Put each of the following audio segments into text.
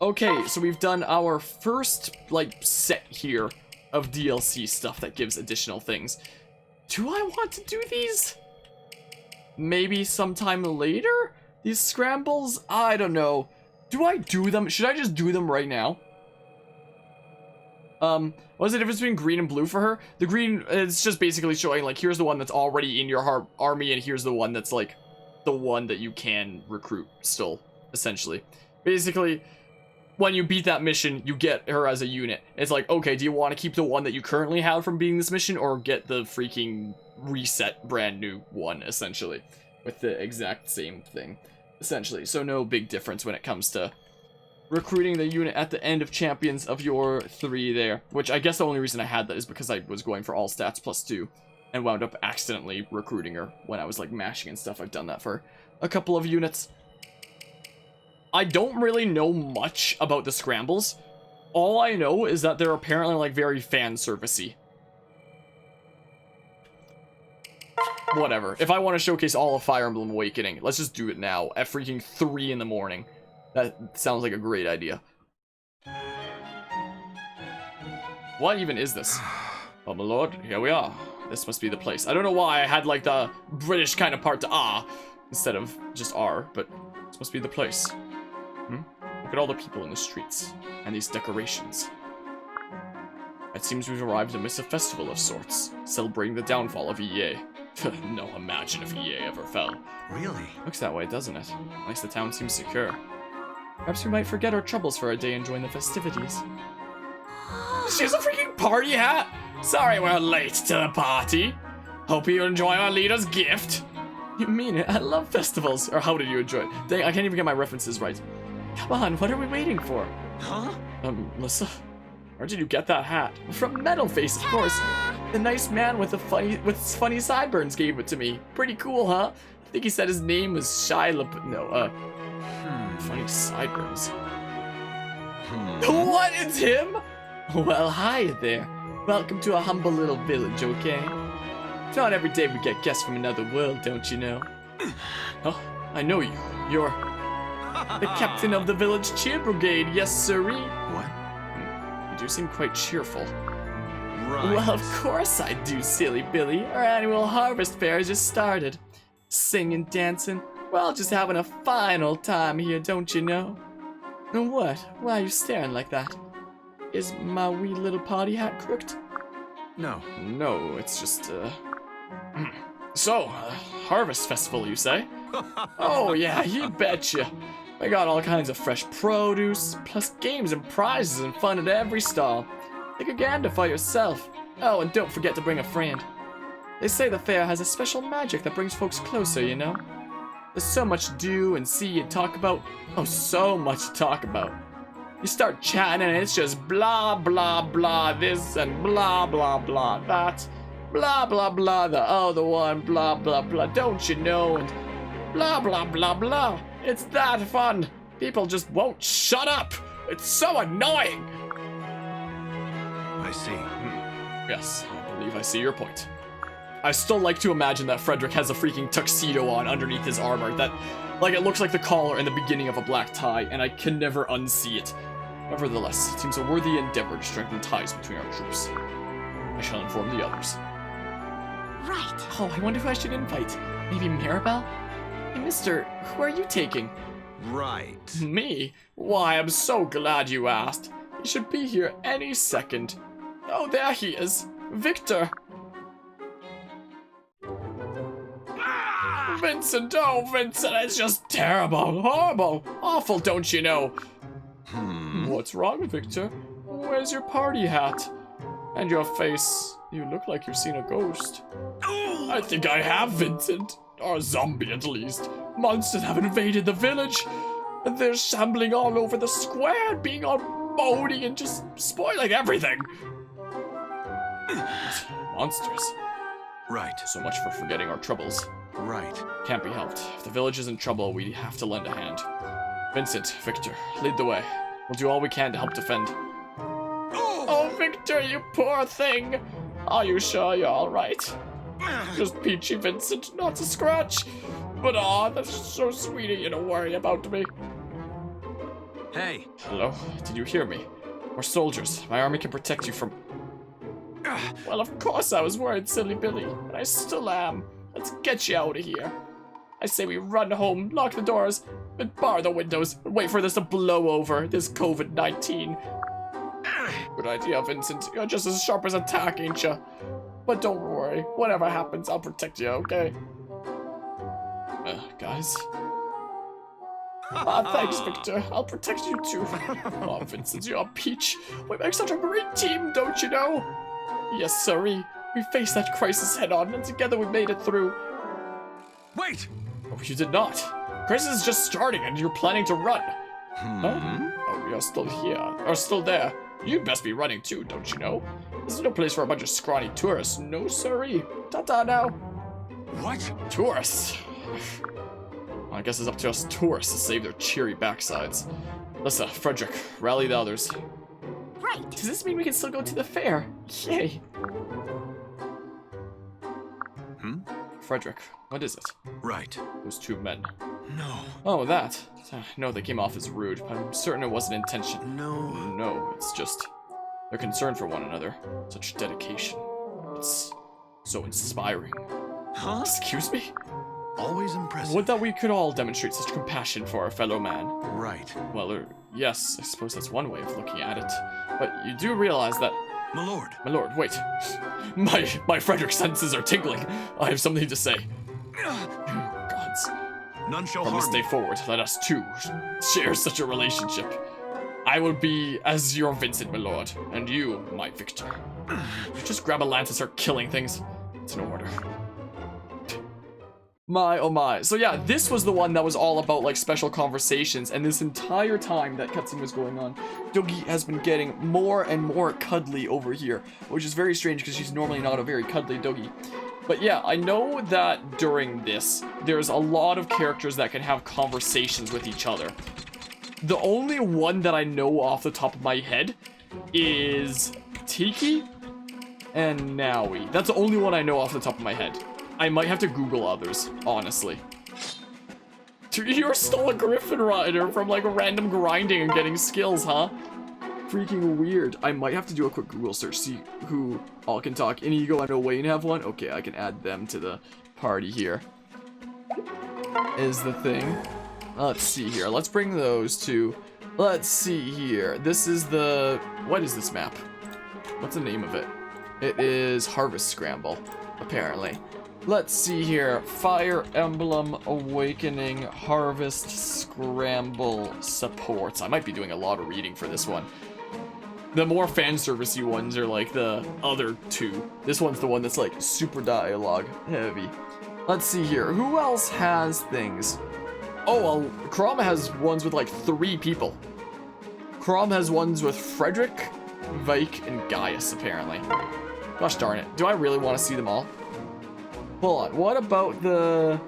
Okay, so we've done our first, like, set here of DLC stuff that gives additional things. Do I want to do these? Maybe sometime later? These scrambles? I don't know. Do I do them? Should I just do them right now? What's the difference between green and blue for her? The green is just basically showing, like, here's the one that's already in your army, and here's the one that's, like, the one that you can recruit still, essentially. Basically, when you beat that mission, you get her as a unit. It's like, okay, do you want to keep the one that you currently have from beating this mission, or get the freaking reset brand new one, essentially, with the exact same thing, essentially. So no big difference when it comes to recruiting the unit at the end of Champions of your 3 there, which I guess the only reason I had that is because I was going for all stats +2 and wound up accidentally recruiting her when I was like mashing and stuff. I've done that for a couple of units. I don't really know much about the scrambles. All I know is that they're apparently like very fan servicey. Whatever. If I want to showcase all of Fire Emblem Awakening, let's just do it now at freaking 3 in the morning. That sounds like a great idea. What even is this? Oh my lord, here we are. This must be the place. I don't know why I had like the British kind of part to ah instead of just R, but this must be the place. Look at all the people in the streets and these decorations. It seems we've arrived amidst a festival of sorts, celebrating the downfall of EA. No, imagine if EA ever fell. Really? Looks that way, doesn't it? At least the town seems secure. Perhaps we might forget our troubles for a day and join the festivities. She has a freaking party hat! Sorry we're late to the party. Hope you enjoy our leader's gift. You mean it? I love festivals. Or how did you enjoy it? Dang, I can't even get my references right. Come on, what are we waiting for? Huh? Melissa, where did you get that hat? From Metal Face, of course. The nice man with funny sideburns gave it to me. Pretty cool, huh? I think he said his name was funny sideburns. What? It's him? Well, hi there. Welcome to a humble little village, okay? It's not every day we get guests from another world, don't you know? Oh, I know you. You're the captain of the village cheer brigade, yes sirree. What? You do seem quite cheerful. Right. Well, of course I do, silly Billy. Our annual harvest fair just started. Singing, dancing, we're all just having a fine old time here, don't you know? And what? Why are you staring like that? Is my wee little party hat crooked? No. No, it's just, So, harvest festival, you say? Oh yeah, you betcha. I got all kinds of fresh produce, plus games and prizes and fun at every stall. Take a gander for yourself. Oh, and don't forget to bring a friend. They say the fair has a special magic that brings folks closer, you know? There's so much to do and see and talk about. Oh, so much to talk about. You start chatting and it's just blah, blah, blah this and blah, blah, blah that. Blah, blah, blah the other one, blah, blah, blah, don't you know? And blah, blah, blah, blah. It's that fun. People just won't shut up. It's so annoying. I see. Yes, I believe I see your point. I still like to imagine that Frederick has a freaking tuxedo on underneath his armor that, like, it looks like the collar in the beginning of a black tie, and I can never unsee it. Nevertheless, it seems a worthy endeavor to strengthen ties between our troops. I shall inform the others. Right. Oh, I wonder who I should invite. Maybe Maribel? Hey, mister, who are you taking? Right. Me? Why, I'm so glad you asked. He should be here any second. Oh, there he is. Victor. Vincent, oh, Vincent, it's just terrible, horrible, awful, don't you know? What's wrong, Victor? Where's your party hat? And your face, you look like you've seen a ghost. I think I have, Vincent. Or a zombie, at least. Monsters have invaded the village. And they're shambling all over the square, being all moody and just spoiling everything. Monsters. Right. So much for forgetting our troubles. Right. Can't be helped. If the village is in trouble, we have to lend a hand. Vincent, Victor, lead the way. We'll do all we can to help defend. Oh, Victor, you poor thing. Are you sure you're all right? Just peachy, Vincent, not a scratch. But aw, that's so sweet of you to worry about me. Hey. Hello? Did you hear me? We're soldiers. My army can protect you from... Well, of course I was worried, silly Billy. And I still am. Let's get you out of here. I say we run home, lock the doors, and bar the windows, and wait for this to blow over, this COVID-19. Good idea, Vincent. You're just as sharp as a tack, ain't ya? But don't worry. Whatever happens, I'll protect you, okay? Guys? Thanks, Victor. I'll protect you too. Oh, Vincent, you're a peach. We make such a great team, don't you know? Yes, sirree. We faced that crisis head-on, and together we made it through. Wait! Oh, you did not. Crisis is just starting, and you're planning to run. Huh? Oh, you're still here. Or still there. You'd best be running too, don't you know? This is no place for a bunch of scrawny tourists. No, sirree. Ta-ta now. What? Tourists. Well, I guess it's up to us tourists to save their cheery backsides. Listen, Frederick, rally the others. Right. Does this mean we can still go to the fair? Yay. Frederick, what is it? Right. Those two men. No. Oh, that. No, they came off as rude, but I'm certain it wasn't intention. No. No, it's just... They're concerned for one another. Such dedication. It's so inspiring. Huh? Excuse me? Always impressive. Would that we could all demonstrate such compassion for our fellow man. Right. Well, yes, I suppose that's one way of looking at it. But you do realize that... My lord. My lord, wait. My Frederick senses are tingling. I have something to say. Gods. None shall From this harm day you. forward, let us two share such a relationship. I will be as your Vincent, my lord, and you, my Victor. You just grab a lance and start killing things. It's an order. My, oh my. So yeah, this was the one that was all about, like, special conversations, and this entire time that cutscene was going on, Dougie has been getting more and more cuddly over here, which is very strange because she's normally not a very cuddly Dougie. But yeah, I know that during this, there's a lot of characters that can have conversations with each other. The only one that I know off the top of my head is Tiki and Naui. That's the only one I know off the top of my head. I might have to Google others, honestly. You're still a Griffin Rider from, like, random grinding and getting skills, huh? Freaking weird. I might have to do a quick Google search, see who all can talk. Inigo, I know Wayne have one. Okay, I can add them to the party here. Is the thing. Let's see here. Let's bring those two. Let's see here. This is the... What is this map? What's the name of it? It is Harvest Scramble, apparently. Let's see here. Fire Emblem Awakening Harvest Scramble supports. I might be doing a lot of reading for this one. The more fan servicey ones are like the other two. This one's the one that's like super dialogue heavy. Let's see here. Who else has things? Oh, well, Crom has ones with like 3 people. Crom has ones with Frederick, Vike, and Gaius, apparently. Gosh darn it. Do I really want to see them all? Hold on. What about the...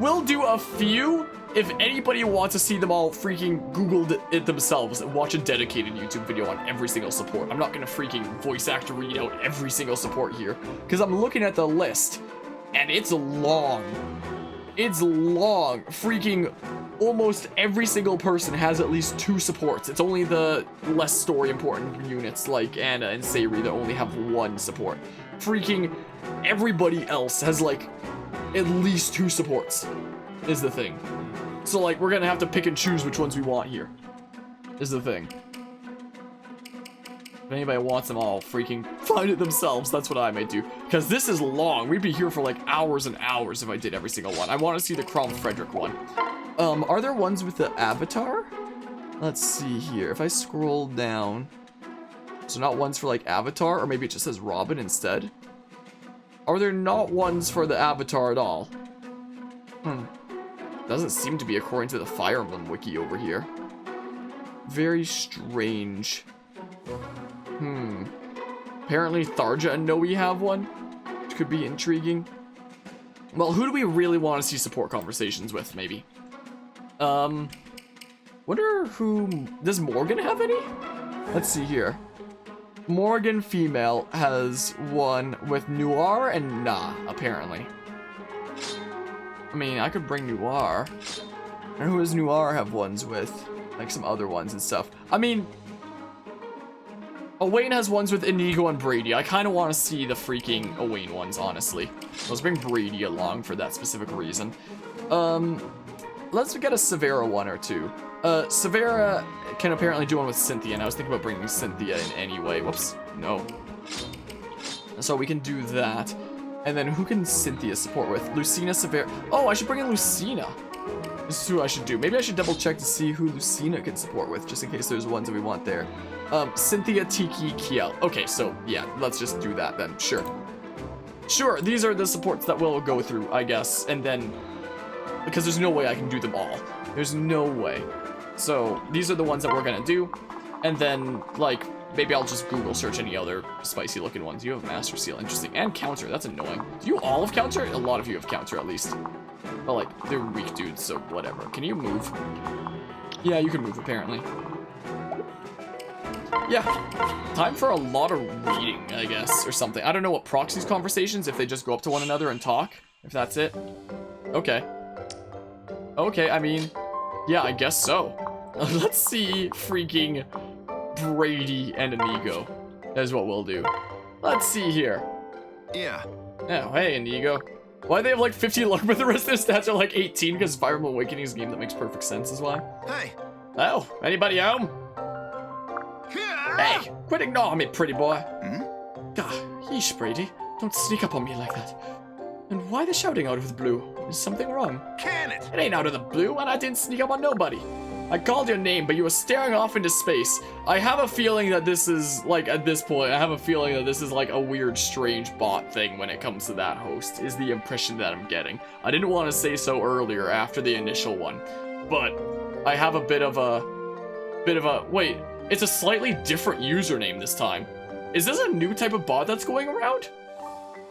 We'll do a few. If anybody wants to see them all, freaking Google it themselves and watch a dedicated YouTube video on every single support. I'm not going to freaking voice act read out every single support here, because I'm looking at the list, and it's long. It's long. Freaking almost every single person has at least 2 supports. It's only the less story important units like Anna and Sayri that only have 1 support. Freaking everybody else has like at least 2 supports is the thing. So like we're gonna have to pick and choose which ones we want here is the thing. If anybody wants them all, freaking find it themselves. That's what I may do. Because this is long. We'd be here for like hours and hours if I did every single one. I want to see the Crom Frederick one. Are there ones with the avatar? Let's see here. If I scroll down. So not ones for like avatar, or maybe it just says Robin instead. Are there not ones for the avatar at all? Doesn't seem to be according to the Fire Emblem wiki over here. Very strange. Apparently Tharja and Noe have one, which could be intriguing. Well, who do we really want to see support conversations with, maybe? Wonder who... Does Morgan have any? Let's see here. Morgan female has one with Noir and Na, apparently. I mean, I could bring Noir. And who does Noir have ones with? Like some other ones and stuff. I mean, Owain has ones with Inigo and Brady. I kind of want to see the freaking Owain ones, honestly. Let's bring Brady along for that specific reason. Let's get a Severa one or two. Severa can apparently do one with Cynthia, and I was thinking about bringing Cynthia in anyway. Whoops, no. So we can do that. And then who can Cynthia support with? Lucina, Severa. Oh, I should bring in Lucina. This is who I should do. Maybe I should double check to see who Lucina can support with, just in case there's ones that we want there. Cynthia, Tiki, Kiel. Okay, so yeah, let's just do that then. Sure. Sure, these are the supports that we'll go through, I guess. And then, because there's no way I can do them all. There's no way. So these are the ones that we're gonna do. And then, like, maybe I'll just Google search any other spicy looking ones. You have Master Seal, interesting. And Counter, that's annoying. Do you all have Counter? A lot of you have Counter, at least. But, like, they're weak dudes, so whatever. Can you move? Yeah, you can move, apparently. Yeah. Time for a lot of reading, I guess, or something. I don't know what procs these conversations, if they just go up to one another and talk. If that's it. Okay. Okay, I mean, yeah, I guess so. Let's see freaking Brady and Inigo. Is what we'll do. Let's see here. Yeah. Oh, hey, Inigo. Why do they have like 15 luck, but the rest of their stats are like 18? Because Fire Emblem Awakening is a game that makes perfect sense, is why. Hey. Oh, anybody home? Hey, quit ignoring me, pretty boy. God, yeesh, Brady. Don't sneak up on me like that. And why the shouting out of the blue? Is something wrong? Can it? It ain't out of the blue, and I didn't sneak up on nobody. I called your name, but you were staring off into space. I have a feeling that this is, like, at this point, I have a feeling that this is, like, a weird, strange bot thing when it comes to that host, is the impression that I'm getting. I didn't want to say so earlier after the initial one, but I have a bit of a, wait, it's a slightly different username this time. Is this a new type of bot that's going around?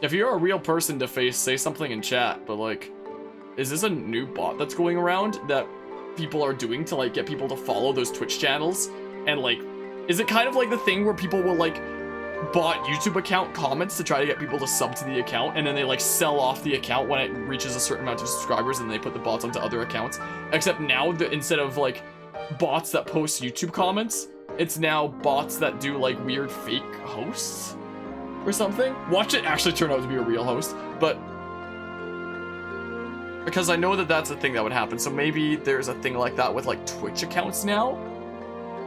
If you're a real person to face, say something in chat, but, like, is this a new bot that's going around that people are doing to, like, get people to follow those Twitch channels? And, like, is it kind of like the thing where people will, like, bot YouTube account comments to try to get people to sub to the account, and then they, like, sell off the account when it reaches a certain amount of subscribers, and they put the bots onto other accounts? Except now, instead of, like, bots that post YouTube comments, it's now bots that do, like, weird fake hosts or something. Watch it actually turn out to be a real host, but because I know that that's a thing that would happen, so maybe there's a thing like that with, like, Twitch accounts now.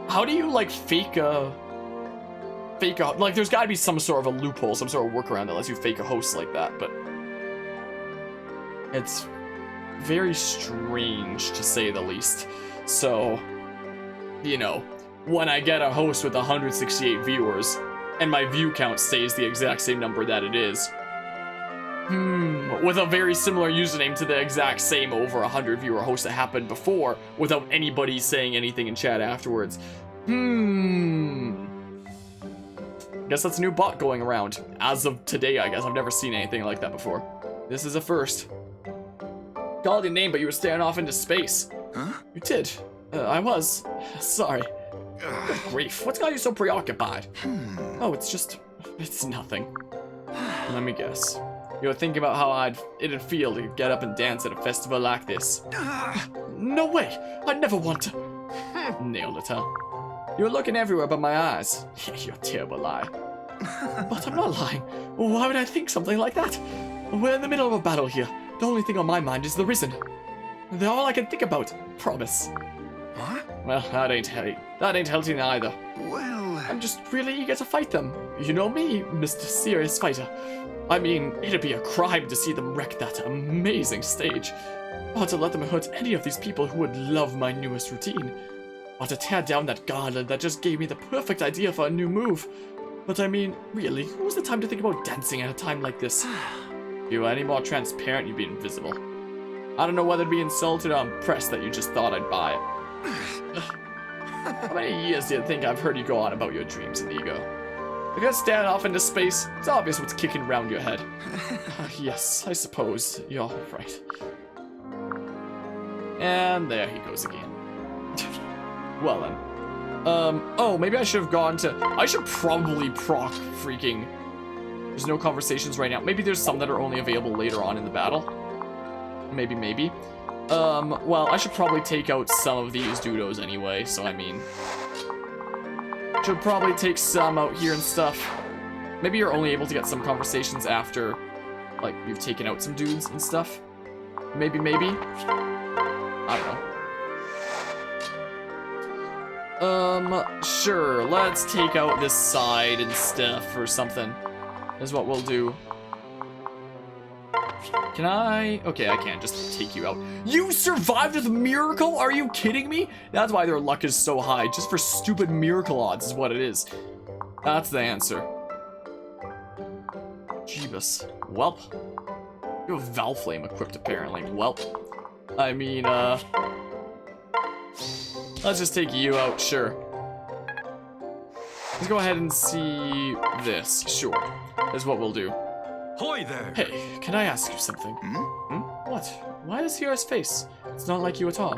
How do you, like, fake a, like, there's gotta be some sort of a loophole, some sort of workaround that lets you fake a host like that, but it's very strange, to say the least. So, you know, when I get a host with 168 viewers, and my view count stays the exact same number that it is, with a very similar username to the exact same over 100 viewer host that happened before, without anybody saying anything in chat afterwards. Guess that's a new bot going around. As of today, I guess. I've never seen anything like that before. This is a first. Called your name, but you were staring off into space. Huh? You did. I was. Sorry. Good grief. What's got you so preoccupied? Oh, it's nothing. Let me guess. You were thinking about how it'd feel to get up and dance at a festival like this. No way! I'd never want to. Nailed it, huh? You were looking everywhere but my eyes. You're a terrible liar. But I'm not lying. Why would I think something like that? We're in the middle of a battle here. The only thing on my mind is the Risen. They're all I can think about. Promise. What? Well, that ain't healthy neither. Well, I'm just really eager to fight them. You know me, Mr. Serious Fighter. I mean, it'd be a crime to see them wreck that amazing stage. Or to let them hurt any of these people who would love my newest routine. Or to tear down that garland that just gave me the perfect idea for a new move. But I mean, really, who's the time to think about dancing at a time like this? If you were any more transparent, you'd be invisible. I don't know whether to be insulted or impressed that you just thought I'd buy it. How many years do you think I've heard you go on about your dreams, Inigo? If you're staring off into space, it's obvious what's kicking around your head. Yes, I suppose you're right. And there he goes again. Well then. Oh, maybe I should have gone to... I should probably proc freaking... There's no conversations right now. Maybe there's some that are only available later on in the battle. Maybe, maybe. Well, I should probably take out some of these doodles anyway, so I mean... Should probably take some out here and stuff. Maybe you're only able to get some conversations after, like, you've taken out some dudes and stuff. Maybe, maybe. I don't know. Sure, let's take out this side and stuff or something. Is what we'll do. Can I? Okay, I can't just take you out. You survived with a miracle? Are you kidding me? That's why their luck is so high. Just for stupid miracle odds is what it is. That's the answer. Jeebus. Welp. You have Valve Flame equipped apparently. Welp. I mean, let's just take you out, sure. Let's go ahead and see this. Sure. Is what we'll do. Hoy there! Hey, can I ask you something? What? Why does he have his face? It's not like you at all.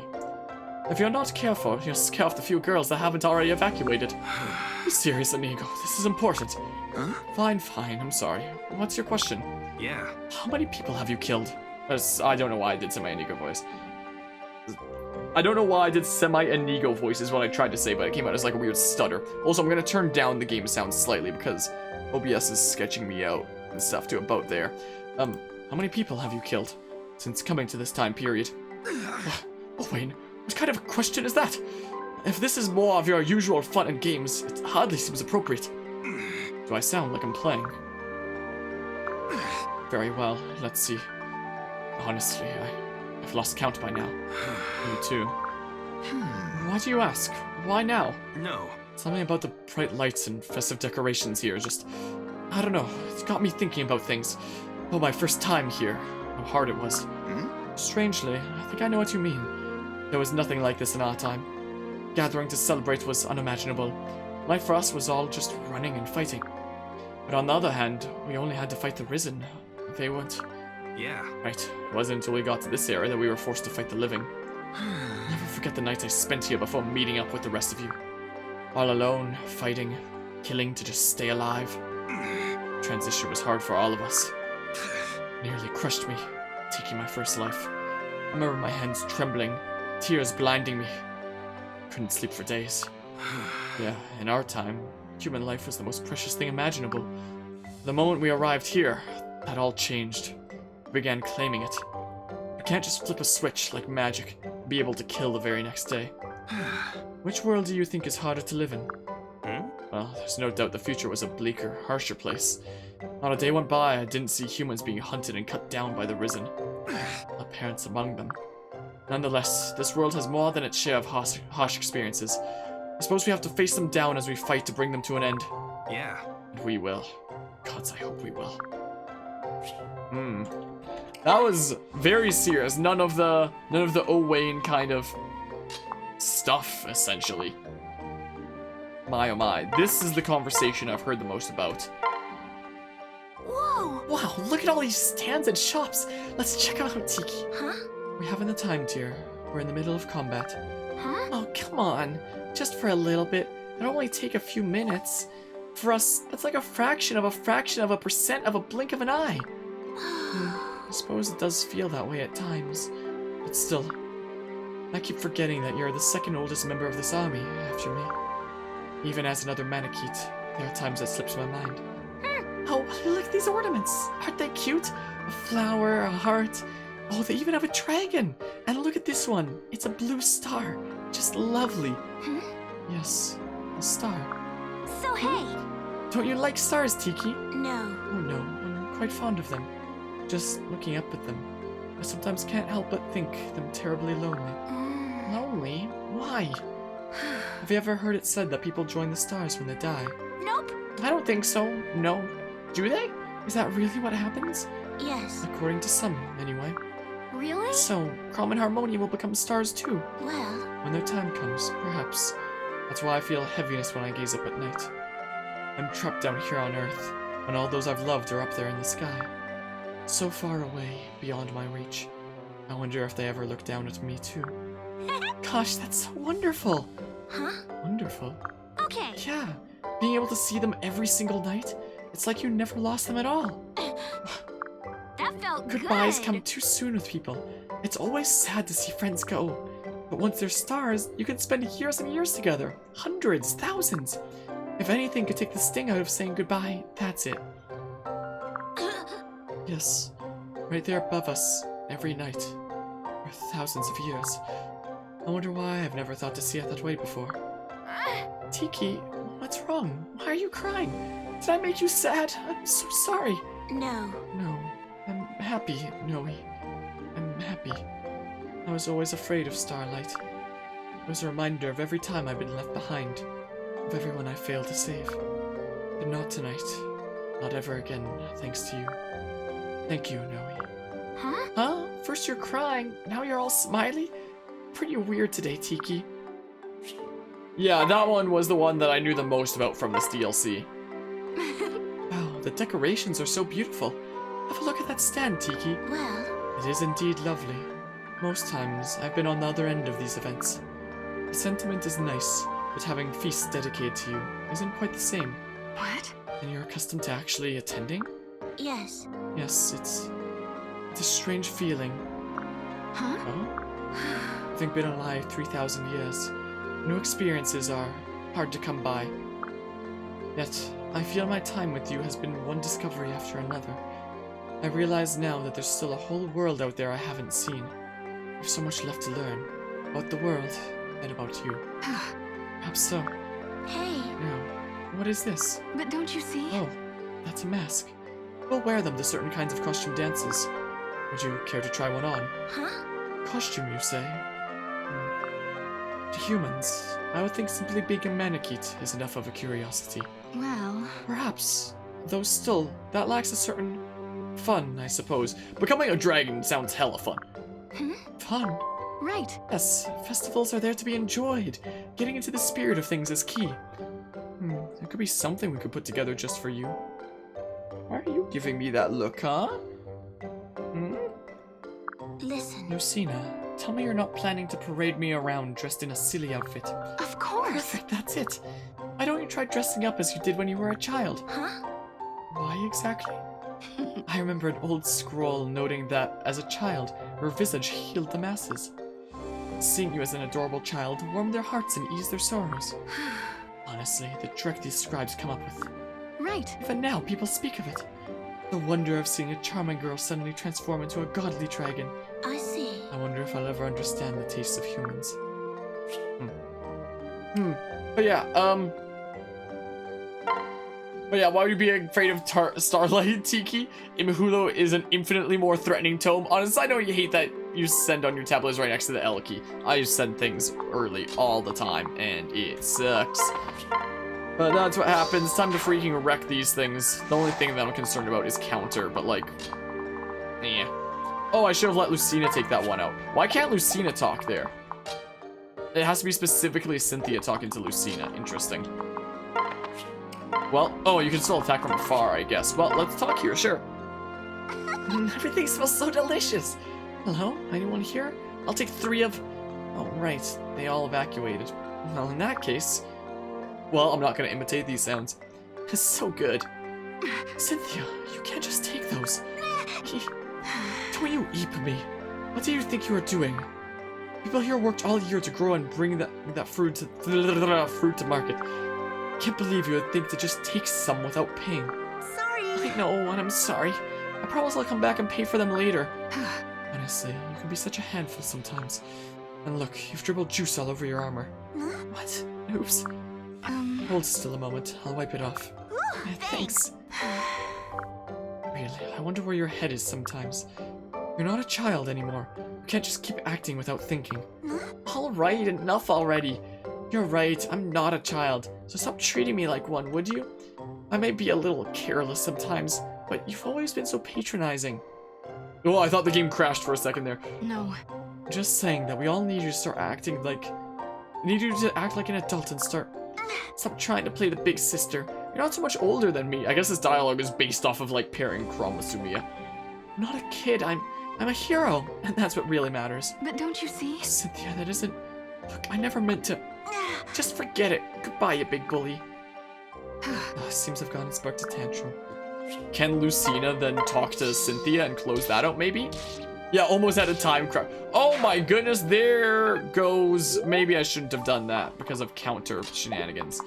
If you're not careful, you'll scare off the few girls that haven't already evacuated. Be serious, amigo. This is important. Huh? Fine, fine. I'm sorry. What's your question? Yeah. How many people have you killed? I don't know why I did semi-Inigo voice. I don't know why I did semi-Inigo voice is what I tried to say, but it came out as like a weird stutter. Also, I'm going to turn down the game sound slightly because OBS is sketching me out and stuff to about there. How many people have you killed since coming to this time period? Oh, Wayne, what kind of a question is that? If this is more of your usual fun and games, it hardly seems appropriate. Do I sound like I'm playing? Very well, let's see. Honestly, I've lost count by now. Me too. Why do you ask? Why now? No. Something about the bright lights and festive decorations here just... I don't know, it's got me thinking about things. Oh, my first time here. How hard it was. Strangely, I think I know what you mean. There was nothing like this in our time. Gathering to celebrate was unimaginable. Life for us was all just running and fighting. But on the other hand, we only had to fight the Risen. They weren't... Yeah. Right. It wasn't until we got to this era that we were forced to fight the living. Never forget the nights I spent here before meeting up with the rest of you. All alone, fighting, killing to just stay alive. Transition was hard for all of us. Nearly crushed me, taking my first life. I remember my hands trembling, tears blinding me. Couldn't sleep for days. Yeah, in our time, human life was the most precious thing imaginable. The moment we arrived here, that all changed. We began claiming it. You can't just flip a switch like magic and be able to kill the very next day. Which world do you think is harder to live in? Well, there's no doubt the future was a bleaker, harsher place. Not a day went by I didn't see humans being hunted and cut down by the Risen. My parents among them. Nonetheless, this world has more than its share of harsh experiences. I suppose we have to face them down as we fight to bring them to an end. Yeah. And we will. Gods, I hope we will. That was very serious. None of the Owain kind of stuff, essentially. My oh my. This is the conversation I've heard the most about. Whoa! Wow, look at all these stands and shops. Let's check out Tiki. Huh? We haven't the time, dear. We're in the middle of combat. Huh? Oh, come on. Just for a little bit. It'll only take a few minutes. For us, that's like a fraction of a percent of a blink of an eye. I suppose it does feel that way at times. But still, I keep forgetting that you're the second oldest member of this army after me. Even as another Manakete, there are times that slips my mind. Oh, look at these ornaments. Aren't they cute? A flower, a heart. Oh, they even have a dragon. And look at this one. It's a blue star. Just lovely. Yes, a star. So hey. Don't you like stars, Tiki? No. Oh no, I'm quite fond of them. Just looking up at them. I sometimes can't help but think them terribly lonely. Lonely? Why? Have you ever heard it said that people join the stars when they die? Nope. I don't think so. No. Do they? Is that really what happens? Yes. According to some, anyway. Really? So, Calm and Harmonia will become stars too. Well. When their time comes, perhaps. That's why I feel heaviness when I gaze up at night. I'm trapped down here on Earth, when all those I've loved are up there in the sky. So far away, beyond my reach. I wonder if they ever look down at me too. Gosh, that's so wonderful! Huh? Wonderful? Okay. Yeah, being able to see them every single night, it's like you never lost them at all. That felt good. Goodbyes come too soon with people. It's always sad to see friends go. But once they're stars, you can spend years and years together. Hundreds, thousands. If anything could take the sting out of saying goodbye, that's it. Yes, right there above us, every night, for thousands of years. I wonder why I've never thought to see it that way before. Tiki, what's wrong? Why are you crying? Did I make you sad? I'm so sorry. No. No, I'm happy, Noe. I'm happy. I was always afraid of starlight. It was a reminder of every time I've been left behind, of everyone I failed to save. But not tonight. Not ever again, thanks to you. Thank you, Noe. Huh? Huh? First you're crying, now you're all smiley? Pretty weird today, Tiki. Yeah, that one was the one that I knew the most about from this DLC. Wow, the decorations are so beautiful. Have a look at that stand, Tiki. Well, It is indeed lovely. Most times, I've been on the other end of these events. The sentiment is nice, but having feasts dedicated to you isn't quite the same. what? And you're accustomed to actually attending? Yes. Yes, it's a strange feeling. Huh? Oh? Having been alive 3,000 years, new experiences are hard to come by. Yet, I feel my time with you has been one discovery after another. I realize now that there's still a whole world out there I haven't seen. There's so much left to learn about the world and about you. Perhaps so. Hey, Now, what is this? but don't you see? Oh, that's a mask. We'll wear them to certain kinds of costume dances. Would you care to try one on? Huh? Costume, you say? To humans, I would think simply being a mannequin is enough of a curiosity. Well, Perhaps, though still, that lacks a certain fun, I suppose. Becoming a dragon sounds hella fun. Fun? right. Yes, festivals are there to be enjoyed. Getting into the spirit of things is key. There could be something we could put together just for you. Why are you giving me that look, huh? Listen. Lucina, tell me you're not planning to parade me around dressed in a silly outfit. Of course. Perfect, that's it. Why don't you try dressing up as you did when you were a child? Huh? Why exactly? I remember an old scroll noting that, as a child, her visage healed the masses. Seeing you as an adorable child warmed their hearts and eased their sorrows. Honestly, the trick these scribes come up with. Right. Even now, people speak of it. The wonder of seeing a charming girl suddenly transform into a godly dragon. I see. I wonder if I'll ever understand the tastes of humans. But yeah, why would you be afraid of Starlight, Tiki? Imhulo is an infinitely more threatening tome. Honestly, I know you hate that you send on your tablet is right next to the L key. I just send things early all the time, and it sucks. But that's what happens. Time to freaking wreck these things. The only thing that I'm concerned about is counter, but like, eh. Oh, I should have let Lucina take that one out. Why can't Lucina talk there? It has to be specifically Cynthia talking to Lucina. Interesting. Well, oh, you can still attack from afar, I guess. Well, let's talk here, sure. Everything smells so delicious. Hello? Anyone here? I'll take 3 of... Oh, right. They all evacuated. Well, in that case... Well, I'm not gonna imitate these sounds. It's so good. Cynthia, you can't just take those. Don't you eep me. What do you think you are doing? People here worked all year to grow and bring that fruit to market. Can't believe you would think to just take some without paying. Sorry. I know, and I'm sorry. I promise I'll come back and pay for them later. Honestly, you can be such a handful sometimes. And look, you've dribbled juice all over your armor. What? Oops. Hold still a moment. I'll wipe it off. Thanks. Really, I wonder where your head is sometimes. You're not a child anymore. You can't just keep acting without thinking. Alright, enough already. You're right, I'm not a child. So stop treating me like one, would you? I may be a little careless sometimes, but you've always been so patronizing. Oh, I thought the game crashed for a second there. No. Just saying that we all need you to start acting like... Need you to act like an adult and stop trying to play the big sister. You're not so much older than me. I guess this dialogue is based off of like pairing Chrom with Sumiya. I'm not a kid, I'm a hero, and that's what really matters. But don't you see? Cynthia, that isn't... Look, I never meant to... Just forget it. Goodbye, you big bully. Seems I've gone and sparked a tantrum. Can Lucina then talk to Cynthia and close that out, maybe? Yeah, almost had a time crap. Oh my goodness, there goes... Maybe I shouldn't have done that because of counter shenanigans.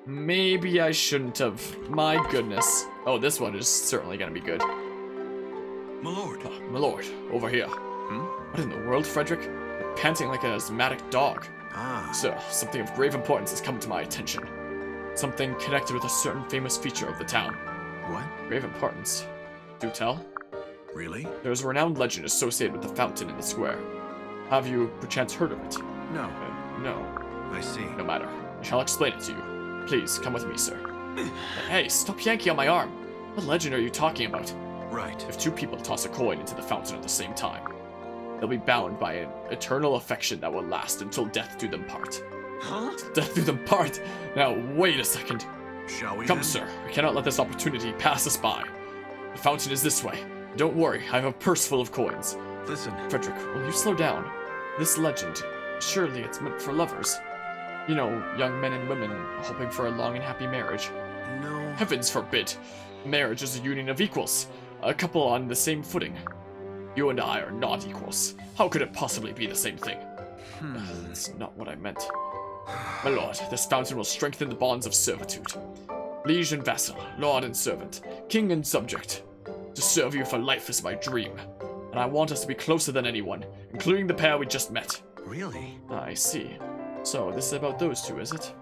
Maybe I shouldn't have. My goodness. Oh, this one is certainly gonna be good. My lord. My lord, over here. What in the world, Frederick? You're panting like an asthmatic dog. Ah. Sir, something of grave importance has come to my attention. Something connected with a certain famous feature of the town. What? Grave importance. Do tell. Really? There is a renowned legend associated with the fountain in the square. Have you perchance heard of it? No. No. I see. No matter. I shall explain it to you. Please, come with me, sir. Hey, stop yanking on my arm. What legend are you talking about? Right. If two people toss a coin into the fountain at the same time, they'll be bound by an eternal affection that will last until death do them part. Huh? Death do them part? Now, wait a second. Shall we Come, then? sir. We cannot let this opportunity pass us by. The fountain is this way. Don't worry, I have a purse full of coins. Listen. Frederick, will you slow down? This legend, surely it's meant for lovers. You know, young men and women hoping for a long and happy marriage. No. Heavens forbid! Marriage is a union of equals, a couple on the same footing. You and I are not equals. How could it possibly be the same thing? That's not what I meant. My lord, this fountain will strengthen the bonds of servitude. Liege and vassal, lord and servant, king and subject. To serve you for life is my dream, and I want us to be closer than anyone, including the pair we just met. Really? I see. So, this is about those two, is it?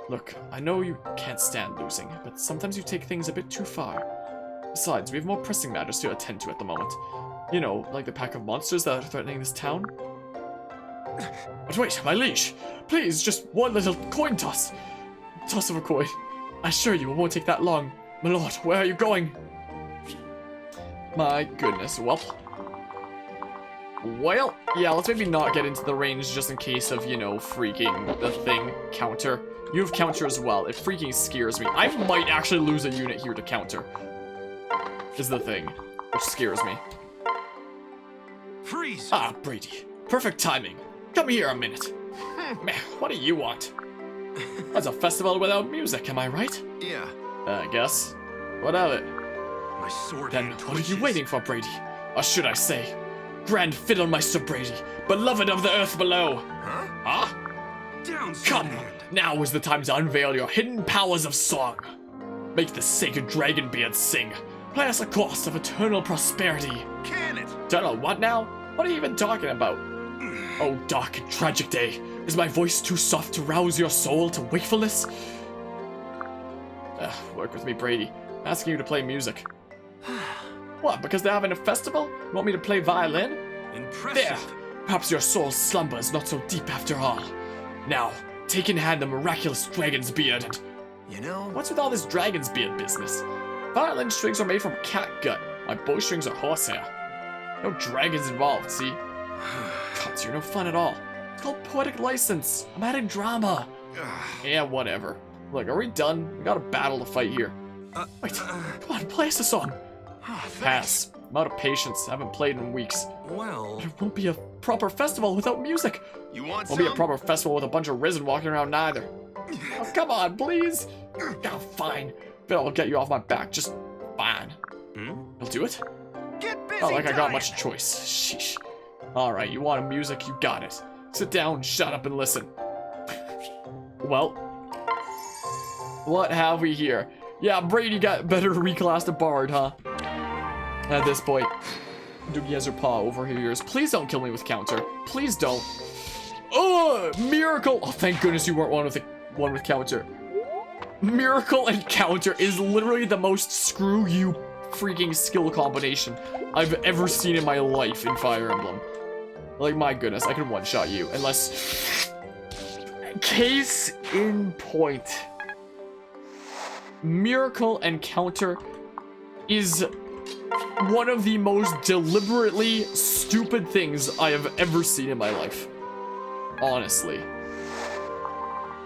Look, I know you can't stand losing, but sometimes you take things a bit too far. Besides, we have more pressing matters to attend to at the moment. You know, like the pack of monsters that are threatening this town. But wait, my liege! Please, just one little coin toss! Toss of a coin. I assure you, it won't take that long. My lord, where are you going? My goodness, well, yeah, let's maybe not get into the range just in case of, you know, freaking the thing counter. You have counter as well. It freaking scares me. I might actually lose a unit here to counter. Is the thing, which scares me. Freeze! Ah, Brady. Perfect timing. Come here a minute. Man, what do you want? That's a festival without music, am I right? Yeah. I guess. What of it? My sword Then hand what are you twitches. waiting for, Brady? Or should I say, Grand Fiddlemeister Brady, beloved of the earth below? Huh? Huh? Down, Come! sword hand. Now is the time to unveil your hidden powers of song. Make the sacred dragon beard sing. Play us a course of eternal prosperity. Can it? Eternal what now? What are you even talking about? Oh, dark and tragic day. Is my voice too soft to rouse your soul to wakefulness? Work with me, Brady. I'm asking you to play music. What, because they're having a festival? You want me to play violin? Impressive. There! Perhaps your soul's slumber is not so deep after all. Now, take in hand the miraculous dragon's beard and... You know, What's with all this dragon's beard business? Violin strings are made from cat gut. My bowstrings are horsehair. No dragons involved, see? God, you're no fun at all. It's called poetic license. I'm adding drama. Yeah, whatever. Look, are we done? We got a battle to fight here. Wait, come on, play us a song. Pass. I'm out of patience. I haven't played in weeks. Well, It won't be a proper festival without music. you want Won't be a some? proper festival with a bunch of risen walking around neither. Oh, come on, please. Oh, fine. Bet I'll get you off my back. Just fine. You'll do it? Get busy. Not like I got dying. much choice. Sheesh. Alright, you want music? You got it. Sit down, shut up, and listen. Well, what have we here? Yeah, Brady got better reclassed a bard, huh? At this point, Doogie has her paw over her ears. Please don't kill me with counter. Please don't. Oh, miracle! Oh, thank goodness you weren't one with counter. Miracle and counter is literally the most screw you freaking skill combination I've ever seen in my life in Fire Emblem. Like, my goodness, I can one-shot you. Unless... Case in point. Miracle and counter is one of the most deliberately stupid things I have ever seen in my life. Honestly.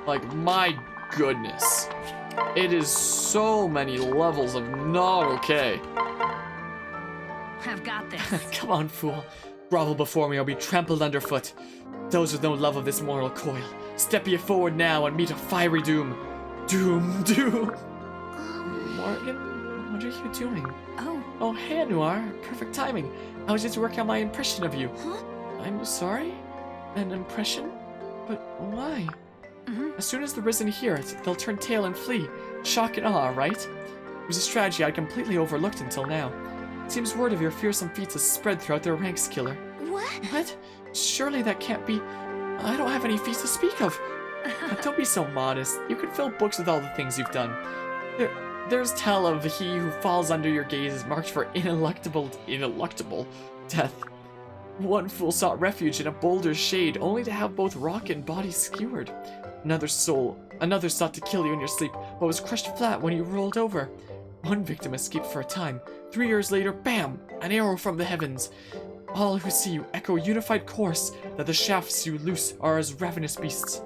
Like, my goodness. It is so many levels of not okay. I've got this. Come on, fool. Grovel before me or be trampled underfoot. Those with no love of this mortal coil. Step ye forward now and meet a fiery doom. Doom. Morgan? What are are you doing? Oh. Oh, hey, Noir. Perfect timing. I was just working on my impression of you. Huh? I'm sorry? An impression? But why? Mm-hmm. As soon as the Risen hear it, they'll turn tail and flee. Shock and awe, right? It was a strategy I'd completely overlooked until now. It seems word of your fearsome feats has spread throughout their ranks, Killer. What? What? Surely that can't be... I don't have any feats to speak of. Don't be so modest. You could fill books with all the things you've done. There's tell of he who falls under your gaze is marked for ineluctable death. One fool sought refuge in a boulder's shade, only to have both rock and body skewered. Another sought to kill you in your sleep, but was crushed flat when you rolled over. One victim escaped for a time. 3 years later, bam! An arrow from the heavens. All who see you echo unified chorus that the shafts you loose are as ravenous beasts.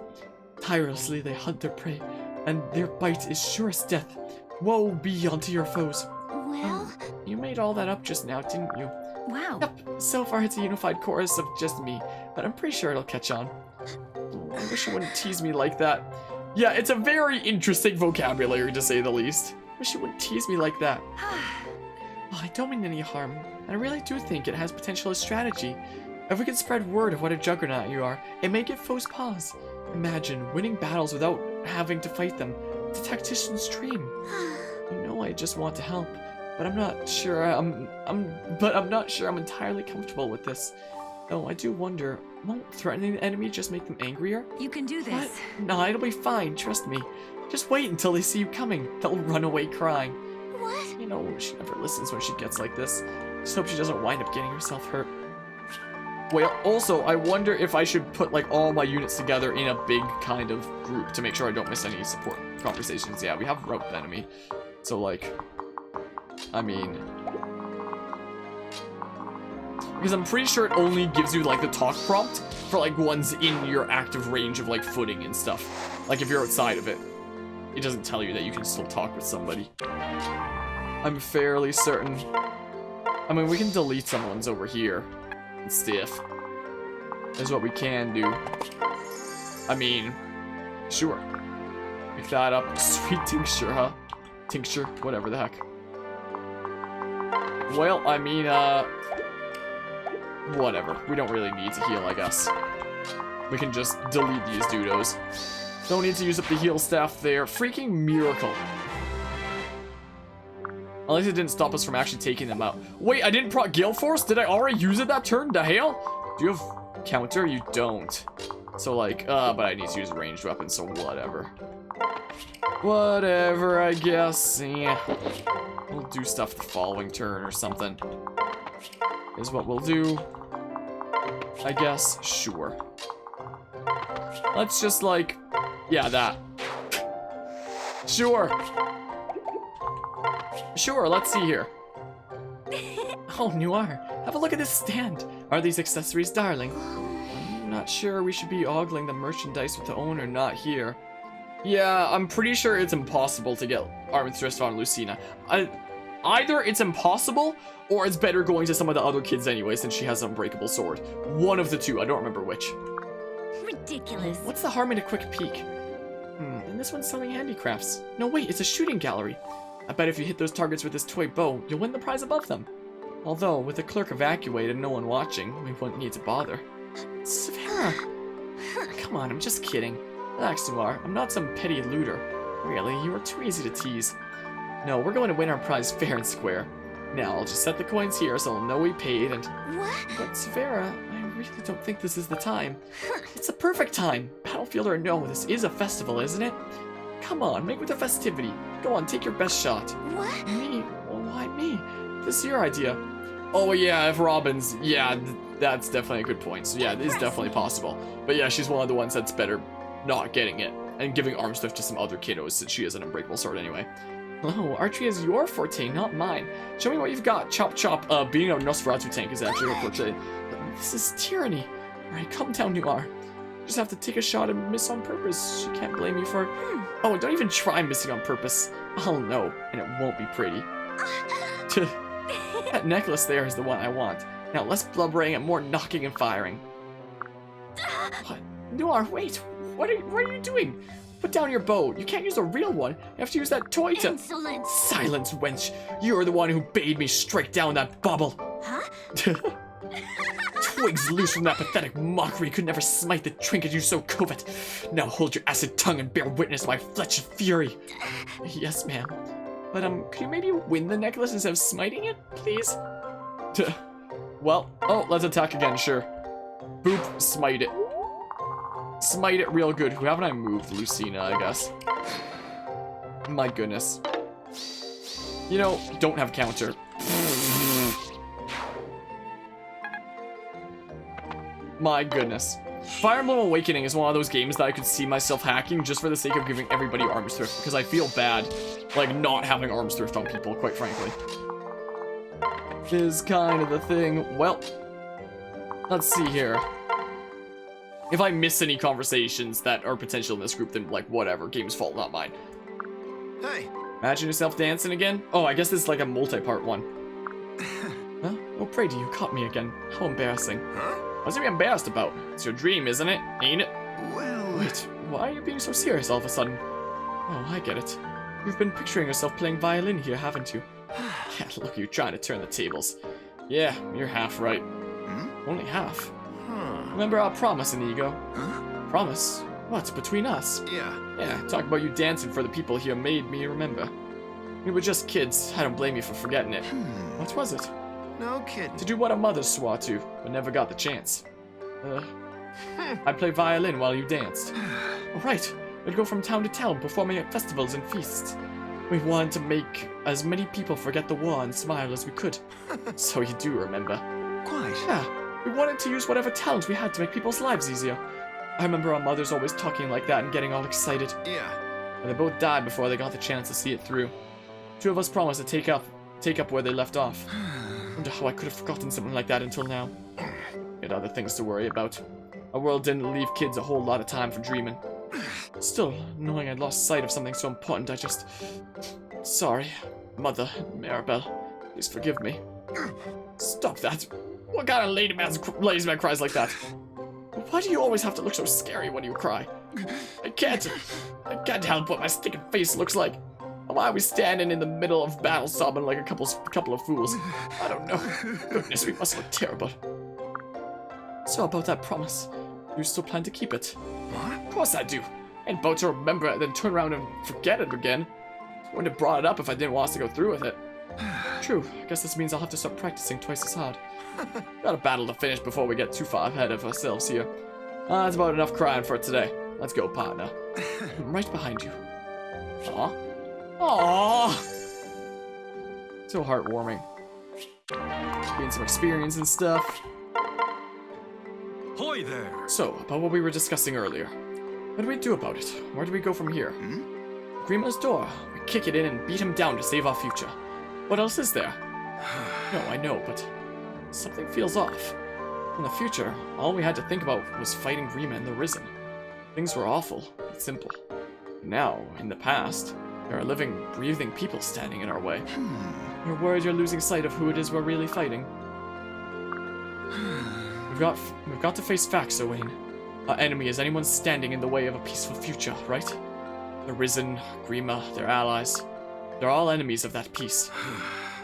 Tirelessly they hunt their prey, and their bite is surest death. Woe be unto your foes. Well, You made all that up just now, didn't you? wow. Yep, so far it's a unified chorus of just me, but I'm pretty sure it'll catch on. I wish you wouldn't tease me like that. Yeah, it's a very interesting vocabulary, to say the least. Wish you wouldn't tease me like that. Well, I don't mean any harm, and I really do think it has potential as strategy. If we can spread word of what a juggernaut you are, it may give foes pause. Imagine winning battles without having to fight them. It's a tactician's dream. You know I just want to help, but I'm not sure I'm not sure I'm entirely comfortable with this. Though I do wonder, won't threatening the enemy just make them angrier? You can do What? this. No, it'll be fine, trust me. Just wait until they see you coming. They'll run away crying. What? You know, she never listens when she gets like this. Just hope she doesn't wind up getting herself hurt. Well, also, I wonder if I should put, like, all my units together in a big kind of group to make sure I don't miss any support conversations. Yeah, we have route the enemy. So, like, I mean... Because I'm pretty sure it only gives you, like, the talk prompt for, like, ones in your active range of, like, footing and stuff. Like, if you're outside of it, it doesn't tell you that you can still talk with somebody. I'm fairly certain. I mean, we can delete some ones over here and stuff. Is what we can do. I mean, sure. Pick that up. Sweet tincture, huh? Tincture, whatever the heck. Well, I mean, whatever. We don't really need to heal, I guess. We can just delete these dudos. Don't need to use up the heal staff there. Freaking miracle. At least it didn't stop us from actually taking them out. Wait, I didn't proc Gale Force? Did I already use it that turn? The hell? Do you have counter? You don't. So, like, but I need to use a ranged weapon, so whatever. Whatever, I guess. Yeah. We'll do stuff the following turn or something. Is what we'll do. I guess. Sure. Let's just, like... Yeah, that. Sure. Sure, let's see here. Oh, Noir, have a look at this stand. Are these accessories darling? I'm not sure we should be ogling the merchandise with the owner not here. Yeah, I'm pretty sure it's impossible to get Armament Thrust on Lucina. Either it's impossible, or it's better going to some of the other kids anyway, since she has an unbreakable sword. One of the two, I don't remember which. Ridiculous. What's the harm in a quick peek? And this one's selling handicrafts. No, wait, it's a shooting gallery. I bet if you hit those targets with this toy bow, you'll win the prize above them. Although, with the clerk evacuated and no one watching, we wouldn't need to bother. Savannah! Come on, I'm just kidding. Relax, Noir. I'm not some petty looter. Really, you are too easy to tease. No, we're going to win our prize fair and square. Now, I'll just set the coins here so they'll know we paid and... What? But, Savannah, I really don't think this is the time. It's the perfect time. Battlefield or no, this is a festival, isn't it? Come on, make with the festivity. Go on, take your best shot. What? Me? Well, why me? This is your idea. Oh yeah, if Robin's... Yeah, that's definitely a good point. So yeah, it is definitely possible. But yeah, she's one of the ones that's better not getting it. And giving arm stuff to some other kiddos since she has an unbreakable sword anyway. Oh, archery is your forte, not mine. Show me what you've got. Chop chop. Being a Nosferatu tank is actually her forte. This is tyranny. Alright, calm down, Noir. Just have to take a shot and miss on purpose. She can't blame you for... Oh, don't even try missing on purpose. I'll know, and it won't be pretty. That necklace there is the one I want. Now less blubbering and more knocking and firing. What? Noir, wait! What are you doing? Put down your bow. You can't use a real one. You have to use that toy to... Insolence. Silence, wench. You're the one who bade me strike down that bauble. Huh? Twigs loose from that pathetic mockery could never smite the trinket you so covet. Now hold your acid tongue and bear witness to my fletched fury. Yes, ma'am. But, could you maybe win the necklace instead of smiting it, please? Well, oh, let's attack again, sure. Boop, smite it. Smite it real good. Who haven't I moved? Lucina, I guess. My goodness. You know, don't have counter. My goodness. Fire Emblem Awakening is one of those games that I could see myself hacking just for the sake of giving everybody arms thrift, because I feel bad, like, not having arms thrift on people, quite frankly. Is kind of the thing. Well, let's see here. If I miss any conversations that are potential in this group, then, like, whatever. Game's fault, not mine. Hey. Imagine yourself dancing again? Oh, I guess this is like a multi-part one. Huh? Oh, pray do you caught me again. How embarrassing. Huh? What's to be embarrassed about? It's your dream, isn't it? Ain't it? Well... Wait, why are you being so serious all of a sudden? Oh, I get it. You've been picturing yourself playing violin here, haven't you? Yeah, look at you trying to turn the tables. Yeah, you're half right. Hmm? Only half. Huh. Remember our promise, Inigo? Huh? Promise? What, between us? Yeah. Yeah, talk about you dancing for the people here made me remember. We were just kids. I don't blame you for forgetting it. What was it? No kidding. To do what a mother swore to, but never got the chance. I'd play violin while you danced. Alright, we'd go from town to town performing at festivals and feasts. We wanted to make as many people forget the war and smile as we could. So you do remember. Quite. Yeah, we wanted to use whatever talent we had to make people's lives easier. I remember our mothers always talking like that and getting all excited. Yeah. And they both died before they got the chance to see it through. Two of us promised to take up where they left off. Wonder how I could have forgotten something like that until now. We had other things to worry about. Our world didn't leave kids a whole lot of time for dreaming. Still, knowing I'd lost sight of something so important, I just... Sorry, Mother, Maribel. Please forgive me. Stop that. What kind of lazy man cries like that? Why do you always have to look so scary when you cry? I can't help what my stinking face looks like. Why are we standing in the middle of battle sobbing like a couple of fools? I don't know. Goodness, we must look terrible. So about that promise, you still plan to keep it? What? Of course I do. I ain't about to remember it and then turn around and forget it again. I wouldn't have brought it up if I didn't want us to go through with it. True, I guess this means I'll have to start practicing twice as hard. Got a battle to finish before we get too far ahead of ourselves here. That's about enough crying for today. Let's go, partner. I'm right behind you. Aw. Aww. So heartwarming. Getting some experience and stuff. Hoy there. So, about what we were discussing earlier. What do we do about it? Where do we go from here? Grima's door. We kick it in and beat him down to save our future. What else is there? No, I know, but something feels off. In the future, all we had to think about was fighting Grima and the Risen. Things were awful, but simple. Now, in the past, there are living, breathing people standing in our way. We're worried you're losing sight of who it is we're really fighting. We've got to face facts, Owain. Our enemy is anyone standing in the way of a peaceful future, right? The Risen, Grima, their allies. They're all enemies of that peace.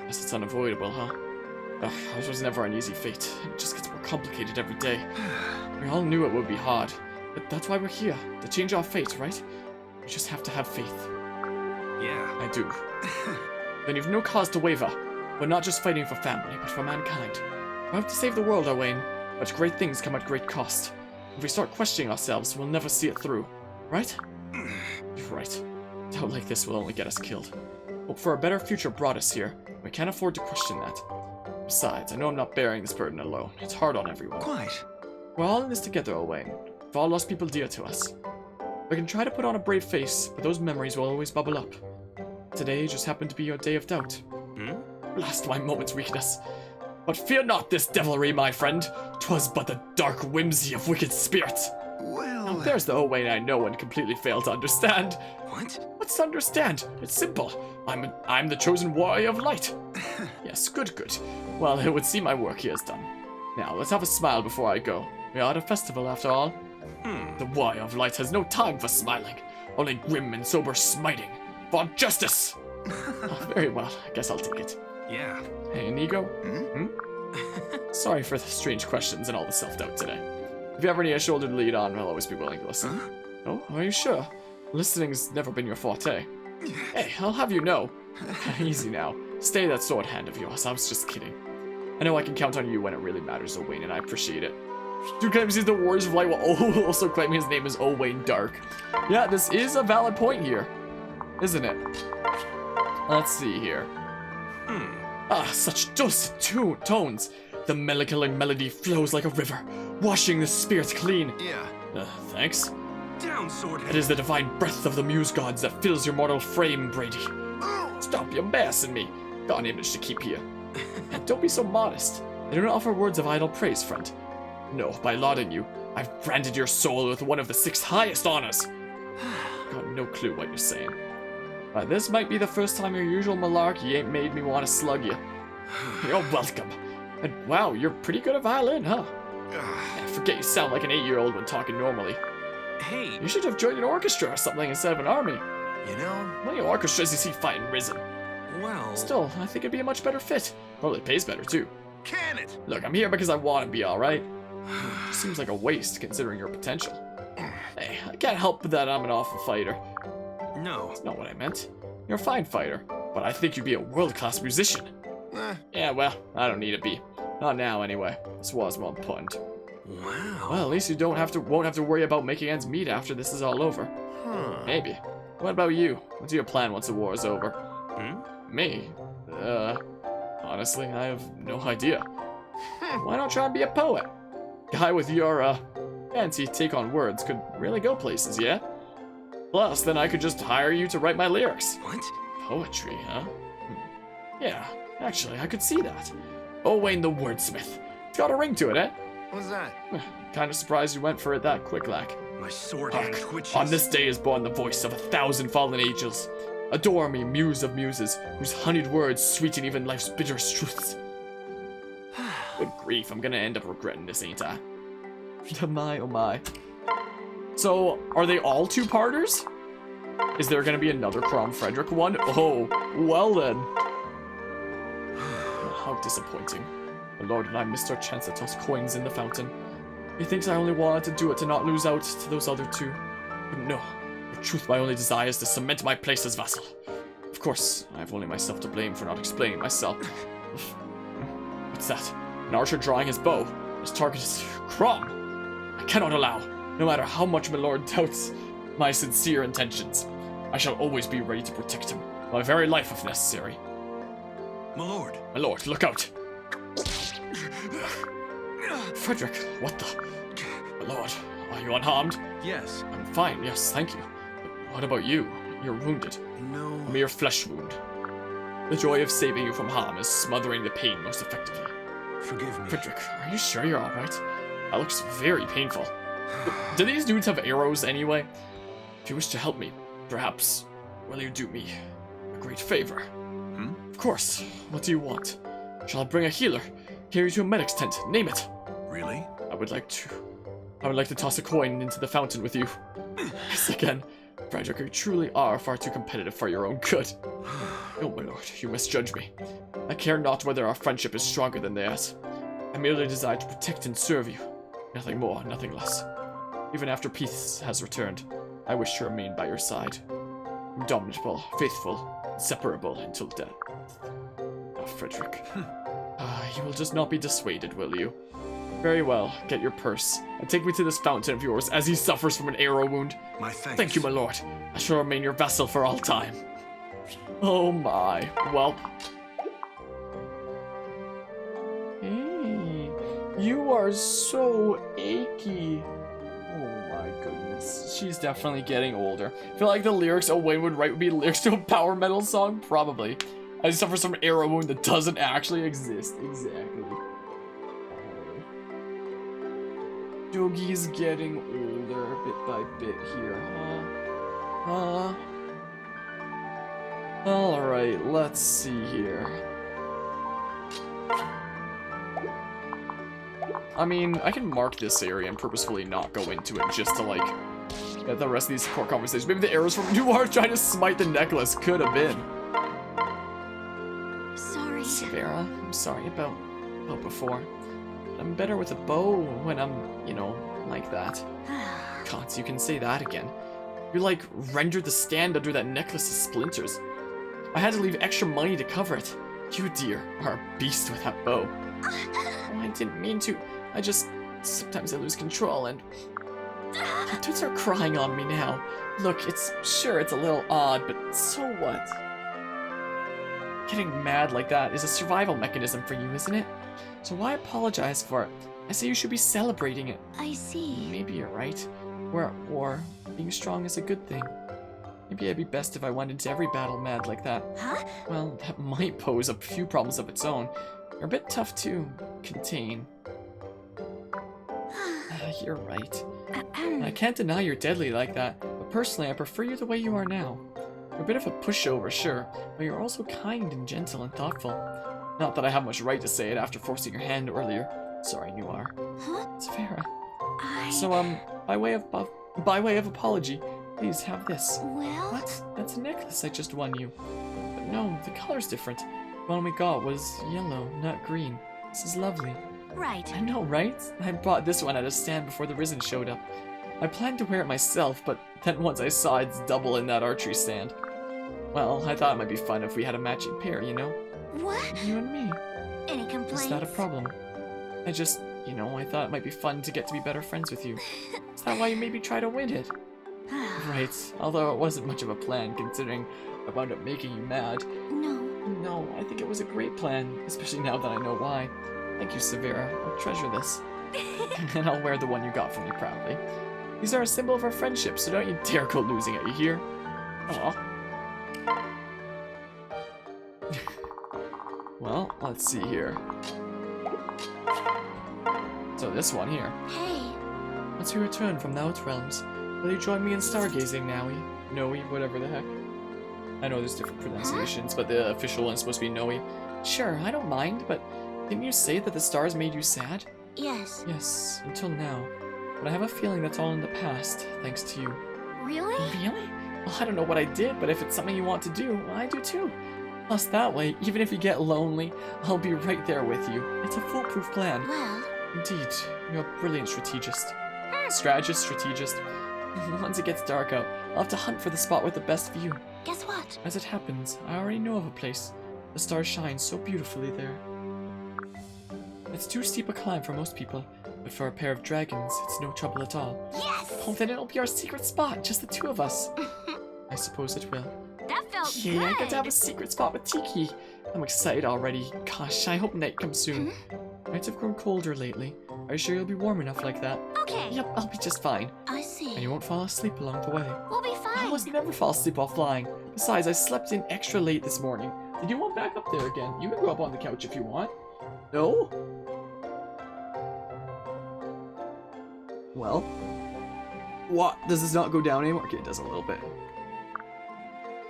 Guess it's unavoidable, huh? Ours was never an easy fate. It just gets more complicated every day. We all knew it would be hard, but that's why we're here, to change our fate, right? We just have to have faith. Yeah. I do. Then you've no cause to waver. We're not just fighting for family, but for mankind. We have to save the world, Owain, but great things come at great cost. If we start questioning ourselves, we'll never see it through. Right? You're right. Doubt like this will only get us killed. Hope for a better future brought us here. We can't afford to question that. Besides, I know I'm not bearing this burden alone. It's hard on everyone. Quite. We're all in this together, Owain. We've all lost people dear to us. We can try to put on a brave face, but those memories will always bubble up. Today just happened to be your day of doubt. Blast my moment's weakness. But fear not this devilry, my friend. 'Twas but the dark whimsy of wicked spirits. Well... Now there's the Owain I know and completely fail to understand. What? What's to understand? It's simple. I'm the chosen warrior of light. Yes, good. Well, it would seem my work here is done. Now, let's have a smile before I go. We are at a festival, after all. The warrior of light has no time for smiling. only grim and sober smiting. For justice! Oh, very well, I guess I'll take it. Yeah. Hey, Inigo? Sorry for the strange questions and all the self-doubt today. If you ever need a shoulder to lean on, I'll always be willing to listen. Huh? Oh, are you sure? Listening's never been your forte. Hey, I'll have you know. Easy now. Stay that sword hand of yours, I was just kidding. I know I can count on you when it really matters, Owain, and I appreciate it. Dude claims he's the Warriors of Light while also claiming his name is Owain Dark. Yeah, this is a valid point here, isn't it? Let's see here. Ah, such dulcet tones. The melancholy melody flows like a river, washing the spirit clean. Yeah. Thanks. Down, sword It hand. is the divine breath of the muse gods that fills your mortal frame, Brady. Stop, you're embarrassing me. Got an image to keep here. And don't be so modest. I do not offer words of idle praise, friend. No, by lauding you, I've branded your soul with one of the 6 highest honors. Got no clue what you're saying. But this might be the first time your usual malarkey ain't made me want to slug you. You're welcome. And wow, you're pretty good at violin, huh? I forget you sound like an 8-year-old when talking normally. Hey, You should have joined an orchestra or something instead of an army. you know, How many orchestras you see fighting Risen? well... Still, I think it'd be a much better fit. Probably pays better, too. Can it? Look, I'm here because I want to be, alright? Seems like a waste, considering your potential. Hey, I can't help that I'm an awful fighter. No. That's not what I meant. You're a fine fighter, but I think you'd be a world-class musician. Yeah, well, I don't need to be. Not now, anyway. This was more important. Wow. Well, at least you won't have to worry about making ends meet after this is all over. Maybe. What about you? What's your plan once the war is over? Me? Honestly, I have no idea. Why not try and be a poet? Guy with your, fancy take on words could really go places, yeah? Plus, then I could just hire you to write my lyrics. What? Poetry, huh? Yeah, actually, I could see that. Owain the Wordsmith. It's got a ring to it, eh? What's that? Kinda surprised you went for it that quick, like. My sword hand Hark, twitches. on this day is born the voice of 1,000 fallen angels. Adore me, muse of muses, whose honeyed words sweeten even life's bitterest truths. Good grief, I'm gonna end up regretting this, ain't I? My, oh my. So, are they all two-parters? Is there gonna be another Crom Frederick one? Oh, well then. How disappointing. The Lord and I missed our chance to toss coins in the fountain. He thinks I only wanted to do it to not lose out to those other two. But no, in truth my only desire is to cement my place as vassal. Of course, I have only myself to blame for not explaining myself. What's that? An archer drawing his bow. His target is Crom. I cannot allow, no matter how much my lord doubts my sincere intentions. I shall always be ready to protect him, my very life if necessary. My lord. My lord, look out! Frederick, what the? My lord, are you unharmed? Yes. I'm fine, yes, thank you. But what about you? You're wounded. No. A mere flesh wound. The joy of saving you from harm is smothering the pain most effectively. Forgive me. Frederick, are you sure you're alright? That looks very painful. Do these dudes have arrows anyway? If you wish to help me, perhaps, will you do me a great favor? Of course. What do you want? Shall I bring a healer? Carry you to a medic's tent? Name it. Really? I would like to toss a coin into the fountain with you. Yes, again. Frederick, you truly are far too competitive for your own good. No, my lord, you misjudge me. I care not whether our friendship is stronger than theirs. I merely desire to protect and serve you. Nothing more, nothing less. Even after peace has returned, I wish to remain by your side. Indomitable, faithful, inseparable until death. Oh, Frederick. You will just not be dissuaded, will you? Very well, get your purse, and take me to this fountain of yours as he suffers from an arrow wound. My thanks. Thank you, my lord. I shall remain your vassal for all time. Oh my. Well. Hey, you are so achy. Oh my goodness. She's definitely getting older. I feel like the lyrics Owain would write would be lyrics to a power metal song. Probably. I suffer from an arrow wound that doesn't actually exist. Exactly. Yogi's getting older bit by bit here, huh? Alright, let's see here. I mean, I can mark this area and purposefully not go into it just to, like, Yeah, the rest of these poor conversations. Maybe the arrows from you are trying to smite the necklace. Could have been. Sorry. Severa, I'm sorry about before. I'm better with a bow when I'm, you know, like that. God, you can say that again. You, like, rendered the stand under that necklace to splinters. I had to leave extra money to cover it. You, dear, are a beast with that bow. Oh, I didn't mean to. I just... Sometimes I lose control and... Don't start crying on me now. Look, it's a little odd, but so what? Getting mad like that is a survival mechanism for you, isn't it? So why apologize for it? I say you should be celebrating it. I see. Maybe you're right. We're at war. Being strong is a good thing. Maybe it'd be best if I went into every battle mad like that. Huh? Well, that might pose a few problems of its own. They're a bit tough to contain. You're right. I can't deny you're deadly like that, but personally I prefer you the way you are now. You're a bit of a pushover, sure, but you're also kind and gentle and thoughtful. Not that I have much right to say it after forcing your hand earlier. Sorry, Noir. Huh? It's Vera. I... So, by way of apology, please have this. Well... What? That's a necklace I just won you. But no, the color's different. The one we got was yellow, not green. This is lovely. Right. I know, right? I bought this one at a stand before the Risen showed up. I planned to wear it myself, but then once I saw it's double in that archery stand. Well, I thought it might be fun if we had a matching pair, you know? What? You and me. Any complaints? Is that a problem? I just, you know, I thought it might be fun to get to be better friends with you. Is that why you maybe try to win it? Right, although it wasn't much of a plan, considering I wound up making you mad. No. No, I think it was a great plan, especially now that I know why. Thank you, Severa. I'll treasure this. And I'll wear the one you got for me proudly. These are a symbol of our friendship, so don't you dare go losing it, you hear? Aw. Well, let's see here. So this one here. Hey. Once we return from the Outrealms, will you join me in stargazing, Noe? Noe, whatever the heck. I know there's different pronunciations, but the official one's supposed to be Noe. Sure, I don't mind, but didn't you say that the stars made you sad? Yes. Yes, until now. But I have a feeling that's all in the past, thanks to you. Really? Really? Well, I don't know what I did, but if it's something you want to do, well, I do too. Plus, that way, even if you get lonely, I'll be right there with you. It's a foolproof plan. Well... Indeed, you're a brilliant strategist. Strategist. Once it gets dark out, I'll have to hunt for the spot with the best view. Guess what? As it happens, I already know of a place. The stars shine so beautifully there. It's too steep a climb for most people, but for a pair of dragons, it's no trouble at all. Yes! Oh, then it'll be our secret spot, just the two of us. I suppose it will. That felt Yay, good. I get to have a secret spot with Tiki. I'm excited already. Gosh, I hope night comes soon. Nights have grown colder lately. Are you sure you'll be warm enough like that? Okay. Yep, I'll be just fine. I see. And you won't fall asleep along the way. We'll be I fine. almost never fall asleep while flying. Besides, I slept in extra late this morning. Did you want back up there again? You can go up on the couch if you want. No? Well. What? Does this not go down anymore? Okay, it does a little bit.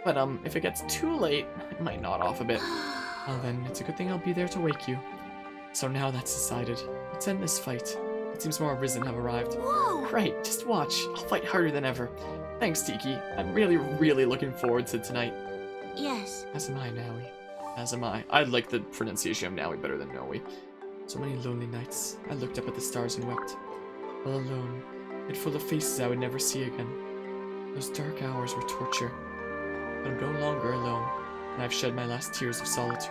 But, if it gets too late, it might nod off a bit. Well then, it's a good thing I'll be there to wake you. So now that's decided. Let's end this fight. It seems more Risen have arrived. Whoa! Great, just watch. I'll fight harder than ever. Thanks, Tiki. I'm really looking forward to tonight. Yes. As am I, Noe. As am I. I like the pronunciation of Noe better than Noe. So many lonely nights. I looked up at the stars and wept. All alone, yet full of faces I would never see again. Those dark hours were torture. But I'm no longer alone, and I've shed my last tears of solitude.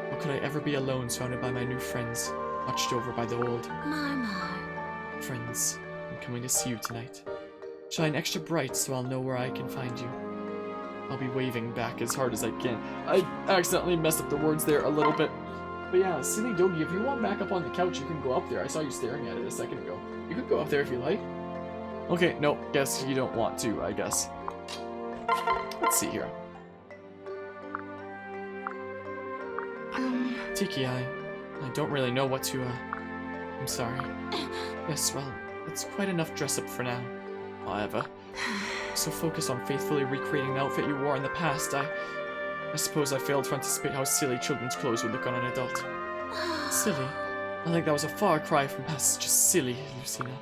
How could I ever be alone surrounded by my new friends, watched over by the old? Friends, I'm coming to see you tonight. Shine extra bright so I'll know where I can find you. I'll be waving back as hard as I can. I accidentally messed up the words there a little bit. But yeah, Silly Doggy, if you want back up on the couch, you can go up there. I saw you staring at it a second ago. You could go up there if you like. Okay, nope, guess you don't want to, I guess. Let's see here. Tiki, I don't really know what to, I'm sorry. Yes, well, that's quite enough dress up for now. However, so focused on faithfully recreating the outfit you wore in the past, I suppose I failed to anticipate how silly children's clothes would look on an adult. Silly? I think that was a far cry from past just silly, Lucina.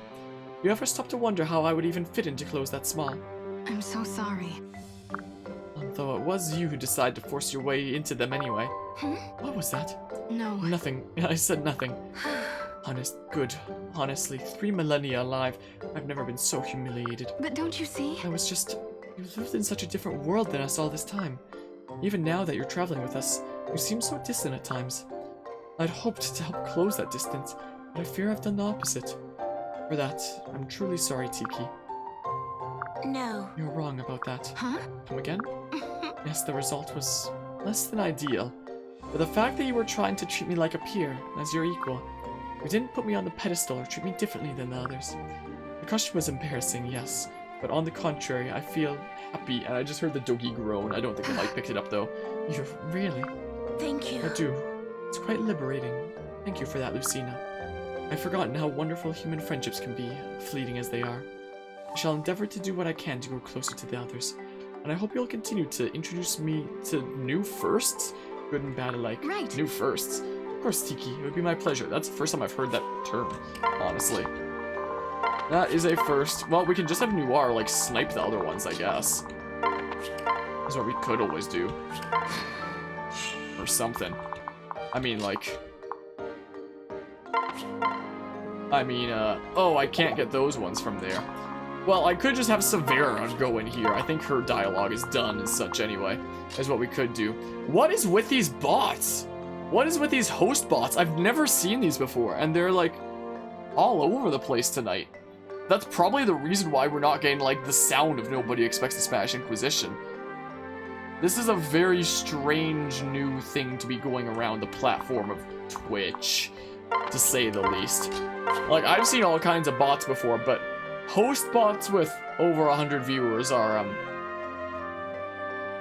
You ever stop to wonder how I would even fit into clothes that small? I'm so sorry. Although it was you who decided to force your way into them anyway. Hmm? What was that? No. Nothing. I said nothing. Honestly, 3 millennia alive, I've never been so humiliated. But don't you see? I was just... You lived in such a different world than us all this time. Even now that you're traveling with us, you seem so distant at times. I'd hoped to help close that distance, but I fear I've done the opposite. For that, I'm truly sorry, Tiki. No. You're wrong about that. Huh? Come again? Yes, the result was less than ideal. But the fact that you were trying to treat me like a peer, as your equal, you didn't put me on the pedestal or treat me differently than the others. The costume was embarrassing, yes, but on the contrary, I feel happy, and I just heard the doggy groan. I don't think the mic picked it up, though. You really? Thank you. I do. It's quite liberating. Thank you for that, Lucina. I've forgotten how wonderful human friendships can be, fleeting as they are. I shall endeavor to do what I can to grow closer to the others, and I hope you'll continue to introduce me to new firsts, good and bad alike. Right. New firsts. Of course, Tiki, it would be my pleasure. That's the first time I've heard that term, honestly. That is a first. Well, we can just have Noir, like, snipe the other ones, I guess. That's what we could always do. Or something. I mean, like... oh, I can't get those ones from there. Well, I could just have Severa go in here. I think her dialogue is done and such anyway. Is what we could do. What is with these bots? What is with these host bots? I've never seen these before, and they're, like, all over the place tonight. That's probably the reason why we're not getting, like, the sound of Nobody Expects the Spanish Inquisition. This is a very strange new thing to be going around the platform of Twitch, to say the least. Like, I've seen all kinds of bots before, but host bots with over 100 viewers are,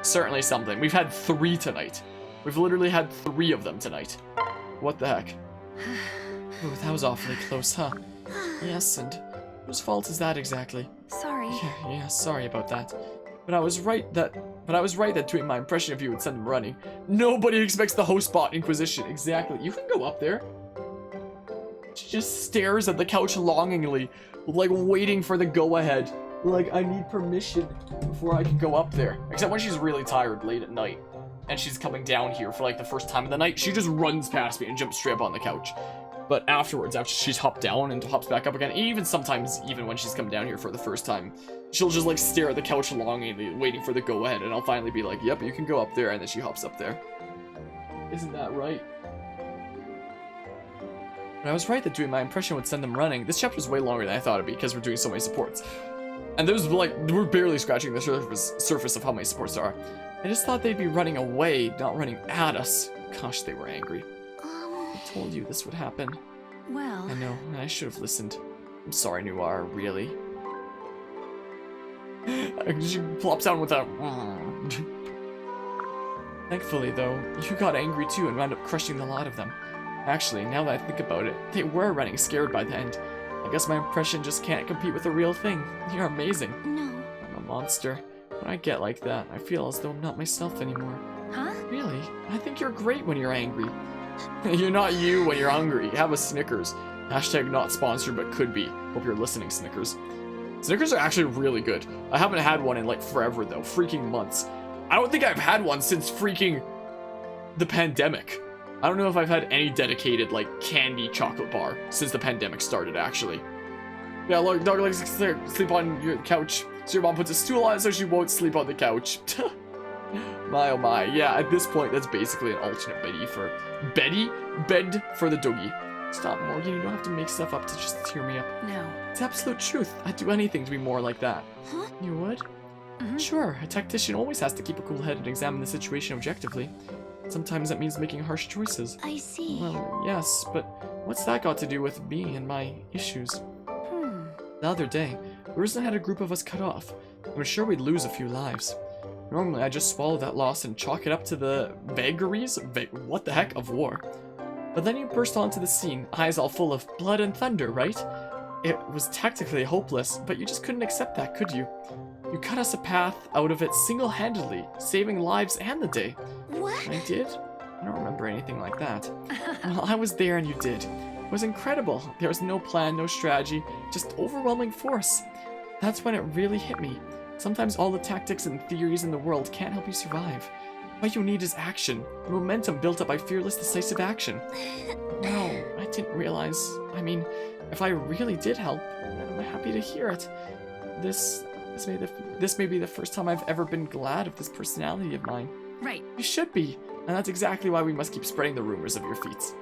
certainly something. We've had 3 tonight. We've literally had 3 of them tonight. What the heck? Oh, that was awfully close, huh? Yes, and whose fault is that exactly? Sorry. Yeah, sorry about that. But I was right that doing my impression of you would send them running. Nobody expects the host bot Inquisition. Exactly. You can go up there. She just stares at the couch longingly, like waiting for the go-ahead. Like, I need permission before I can go up there. Except when she's really tired late at night, and she's coming down here for like the first time of the night, she just runs past me and jumps straight up on the couch. But afterwards, after she's hopped down and hops back up again, even sometimes, even when she's come down here for the first time, she'll just like stare at the couch longingly, waiting for the go-ahead, and I'll finally be like, yep, you can go up there, and then she hops up there. Isn't that right? But I was right that doing my impression would send them running. This chapter's way longer than I thought it'd be, because we're doing so many supports. And there's like, we're barely scratching the surface of how many supports there are. I just thought they'd be running away, not running at us. Gosh, they were angry. I told you this would happen. Well... I know, and I should have listened. I'm sorry, Noir, really. She plops down with a... Thankfully, though, you got angry too and wound up crushing the lot of them. Actually, now that I think about it, they were running scared by the end. I guess my impression just can't compete with the real thing. You're amazing. No. I'm a monster. When I get like that, I feel as though I'm not myself anymore. Huh? Really? I think you're great when you're angry. You're not you when you're hungry. Have a Snickers. Hashtag not sponsored, but could be. Hope you're listening, Snickers. Snickers are actually really good. I haven't had one in like forever though. Freaking months. I don't think I've had one since freaking the pandemic. I don't know if I've had any dedicated like candy chocolate bar since the pandemic started actually. Yeah, look, dog likes to sleep on your couch. So your mom puts a stool on it so she won't sleep on the couch. My oh my. Yeah, at this point, that's basically an alternate bed for the doggy. Stop, Morgan. You don't have to make stuff up to just cheer me up. No. It's absolute truth. I'd do anything to be more like that. Huh? You would? Mhm. Sure, a tactician always has to keep a cool head and examine the situation objectively. Sometimes that means making harsh choices. I see. Well, yes, but what's that got to do with me and my issues? The other day, Urza had a group of us cut off. I was sure we'd lose a few lives. Normally, I just swallow that loss and chalk it up to the vagaries, what the heck, of war. But then you burst onto the scene, eyes all full of blood and thunder, right? It was tactically hopeless, but you just couldn't accept that, could you? You cut us a path out of it single-handedly, saving lives and the day. What? I did? I don't remember anything like that. Well, I was there and you did. It was incredible. There was no plan, no strategy, just overwhelming force. That's when it really hit me. Sometimes all the tactics and theories in the world can't help you survive. What you need is action. Momentum built up by fearless, decisive action. No, I didn't realize. I mean, if I really did help, then I'm happy to hear it. This may be the first time I've ever been glad of this personality of mine. Right. You should be, and that's exactly why we must keep spreading the rumors of your feats.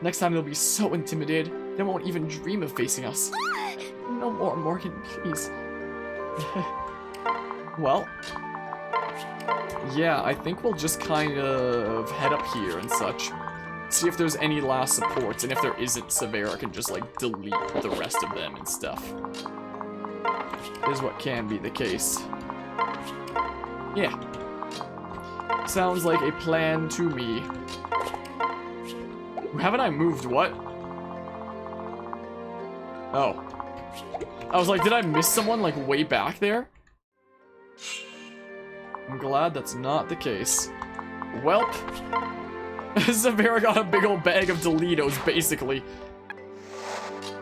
Next time they'll be so intimidated, they won't even dream of facing us. No more, Morgan, please. Well, yeah, I think we'll just kind of head up here and such. See if there's any last supports, and if there isn't, Severa can just, like, delete the rest of them and stuff. Is what can be the case. Yeah. Sounds like a plan to me. Haven't I moved what? Oh. I was like, did I miss someone, like, way back there? I'm glad that's not the case. Welp. Severa got a big old bag of Delitos, basically.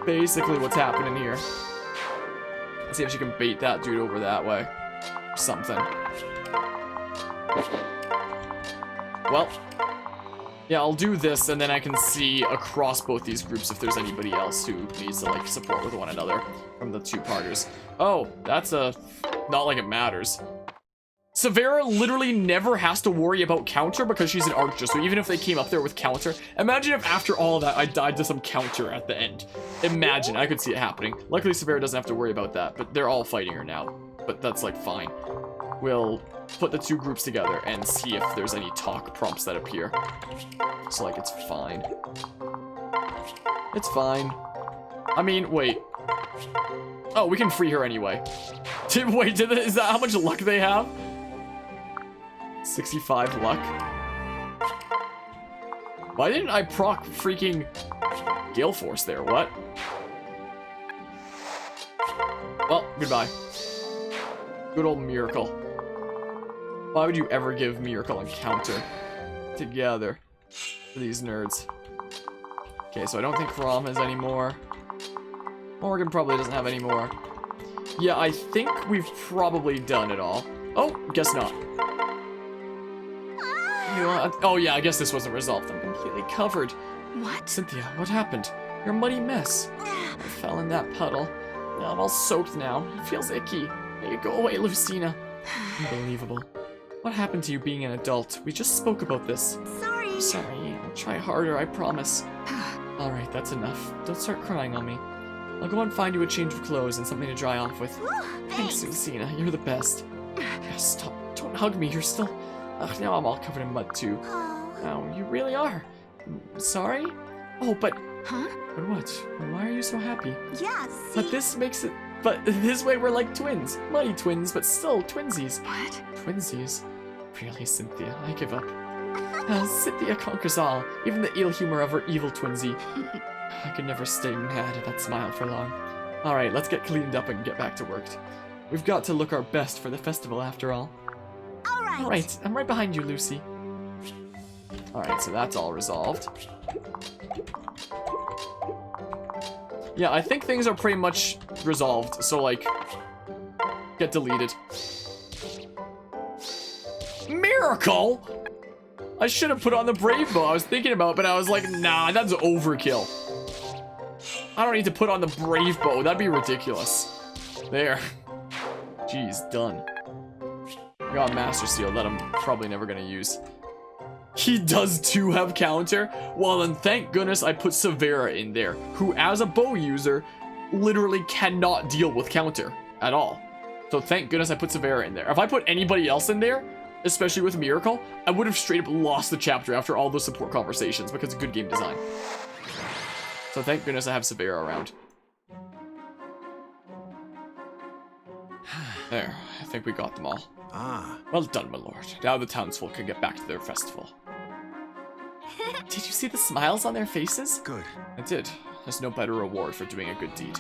Basically what's happening here. Let's see if she can bait that dude over that way. Or something. Well. Yeah, I'll do this, and then I can see across both these groups if there's anybody else who needs to, like, support with one another from the two-parters. Oh, that's a... not like it matters. Severa literally never has to worry about counter because she's an archer, so even if they came up there with counter, imagine if after all of that I died to some counter at the end. Imagine, I could see it happening. Luckily, Severa doesn't have to worry about that, but they're all fighting her now. But that's, like, fine. We'll put the two groups together and see if there's any talk prompts that appear. So, like, it's fine. It's fine. I mean, wait. Oh, we can free her anyway. Wait, is that how much luck they have? 65 luck. Why didn't I proc freaking Gale Force there? What? Well, goodbye. Good old Miracle. Why would you ever give Miracle and Counter together for these nerds? Okay, so I don't think Rom has any more. Morgan probably doesn't have any more. Yeah, I think we've probably done it all. Oh, guess not. Oh yeah, I guess this wasn't resolved. I'm completely covered. What? Cynthia, what happened? You're a muddy mess. I fell in that puddle. I'm all soaked now. It feels icky. Make it go away, Lucina. Unbelievable. What happened to you being an adult? We just spoke about this. Sorry. Sorry, I'll try harder, I promise. Alright, that's enough. Don't start crying on me. I'll go and find you a change of clothes and something to dry off with. Thanks, Lucina. You're the best. Stop. Don't hug me. You're still... Ugh, now I'm all covered in mud, too. Oh, you really are. Sorry? Oh, but... Huh? But what? Why are you so happy? Yeah, see? But this makes it... But this way we're like twins. Muddy twins, but still twinsies. What? Twinsies? Really, Cynthia, I give up. Cynthia conquers all, even the ill humor of her evil twinsy. I could never stay mad at that smile for long. Alright, let's get cleaned up and get back to work. We've got to look our best for the festival after all. Alright, I'm right behind you, Lucy. Alright, so that's all resolved. Yeah, I think things are pretty much resolved, so like, get deleted. Miracle! I should have put on the Brave Bow I was thinking about, but I was like, nah, that's overkill. I don't need to put on the Brave Bow, that'd be ridiculous. There. Jeez, done. I got Master Seal that I'm probably never gonna use. He does too have counter? Well then thank goodness I put Severa in there, who as a bow user, literally cannot deal with counter at all. So thank goodness I put Severa in there. If I put anybody else in there, especially with Miracle, I would have straight up lost the chapter after all those support conversations because of good game design. So thank goodness I have Severa around. There, I think we got them all. Ah. Well done, my lord. Now the townsfolk can get back to their festival. Did you see the smiles on their faces? Good. I did. There's no better reward for doing a good deed.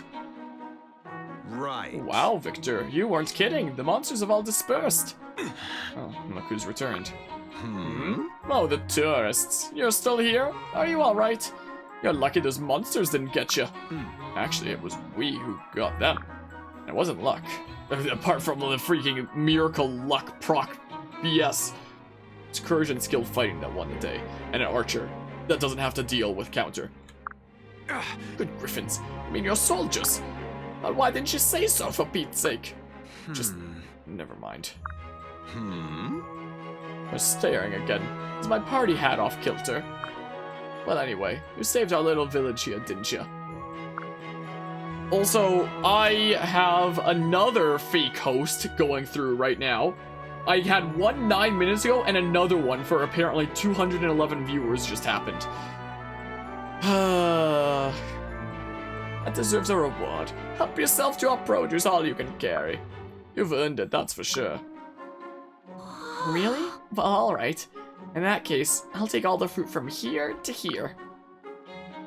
Right. Wow, Victor, you weren't kidding. The monsters have all dispersed. Oh, Maku's returned. Oh, the tourists. You're still here? Are you all right? You're lucky those monsters didn't get you. Actually, it was we who got them. It wasn't luck. Apart from the freaking miracle luck proc BS. It's courage and skill fighting that won the day. And an archer that doesn't have to deal with counter. Good griffins. I mean, you're soldiers. But why didn't you say so, for Pete's sake? Just, never mind. They're staring again. Is my party hat off kilter? Well, anyway, you saved our little village here, didn't you? Also, I have another fake host going through right now. I had one 9 minutes ago, and another one for apparently 211 viewers just happened. That deserves a reward. Help yourself to our produce, all you can carry. You've earned it, that's for sure. Really? Well, alright. In that case, I'll take all the fruit from here to here.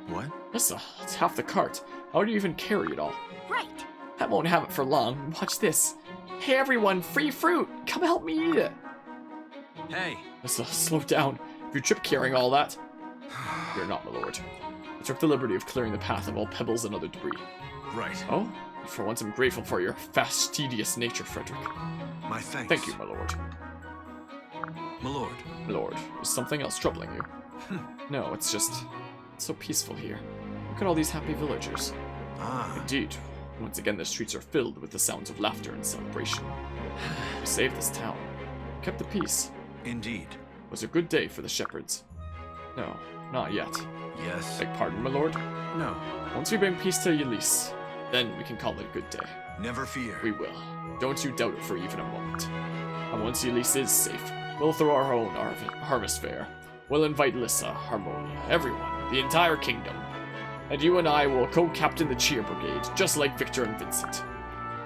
What? Listen, it's half the cart. How do you even carry it all? Right. I won't have it for long. Watch this. Hey everyone, free fruit! Come help me eat it! Hey. Listen, slow down. If you trip carrying all that... You're not, my lord. I took the liberty of clearing the path of all pebbles and other debris. Right. Oh? For once I'm grateful for your fastidious nature, Frederick. My thanks. Thank you, my lord. My lord. Lord, is something else troubling you? No, it's just... It's so peaceful here. Look at all these happy villagers. Ah. Indeed. Once again, the streets are filled with the sounds of laughter and celebration. We saved this town. Kept the peace. Indeed. It was a good day for the shepherds. No, not yet. Yes. Beg pardon, my lord? No. Once we bring peace to Elise, then we can call it a good day. Never fear. We will. Don't you doubt it for even a moment. And once Elise is safe, we'll throw our own harvest fair. We'll invite Lissa, Harmonia, everyone, the entire kingdom. And you and I will co-captain the cheer brigade, just like Victor and Vincent.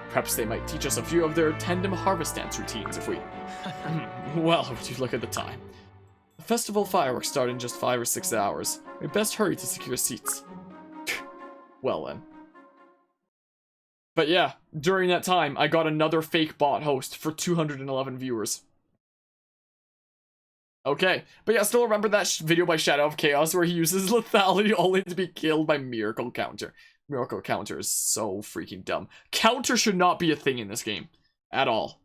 Perhaps they might teach us a few of their tandem harvest dance routines if we... Well, would you look at the time. The festival fireworks start in just 5 or 6 hours. We best hurry to secure seats. Well then. But yeah, during that time, I got another fake bot host for 211 viewers. Okay, but yeah, still remember that video by Shadow of Chaos where he uses lethality only to be killed by Miracle Counter. Miracle Counter is so freaking dumb. Counter should not be a thing in this game. At all.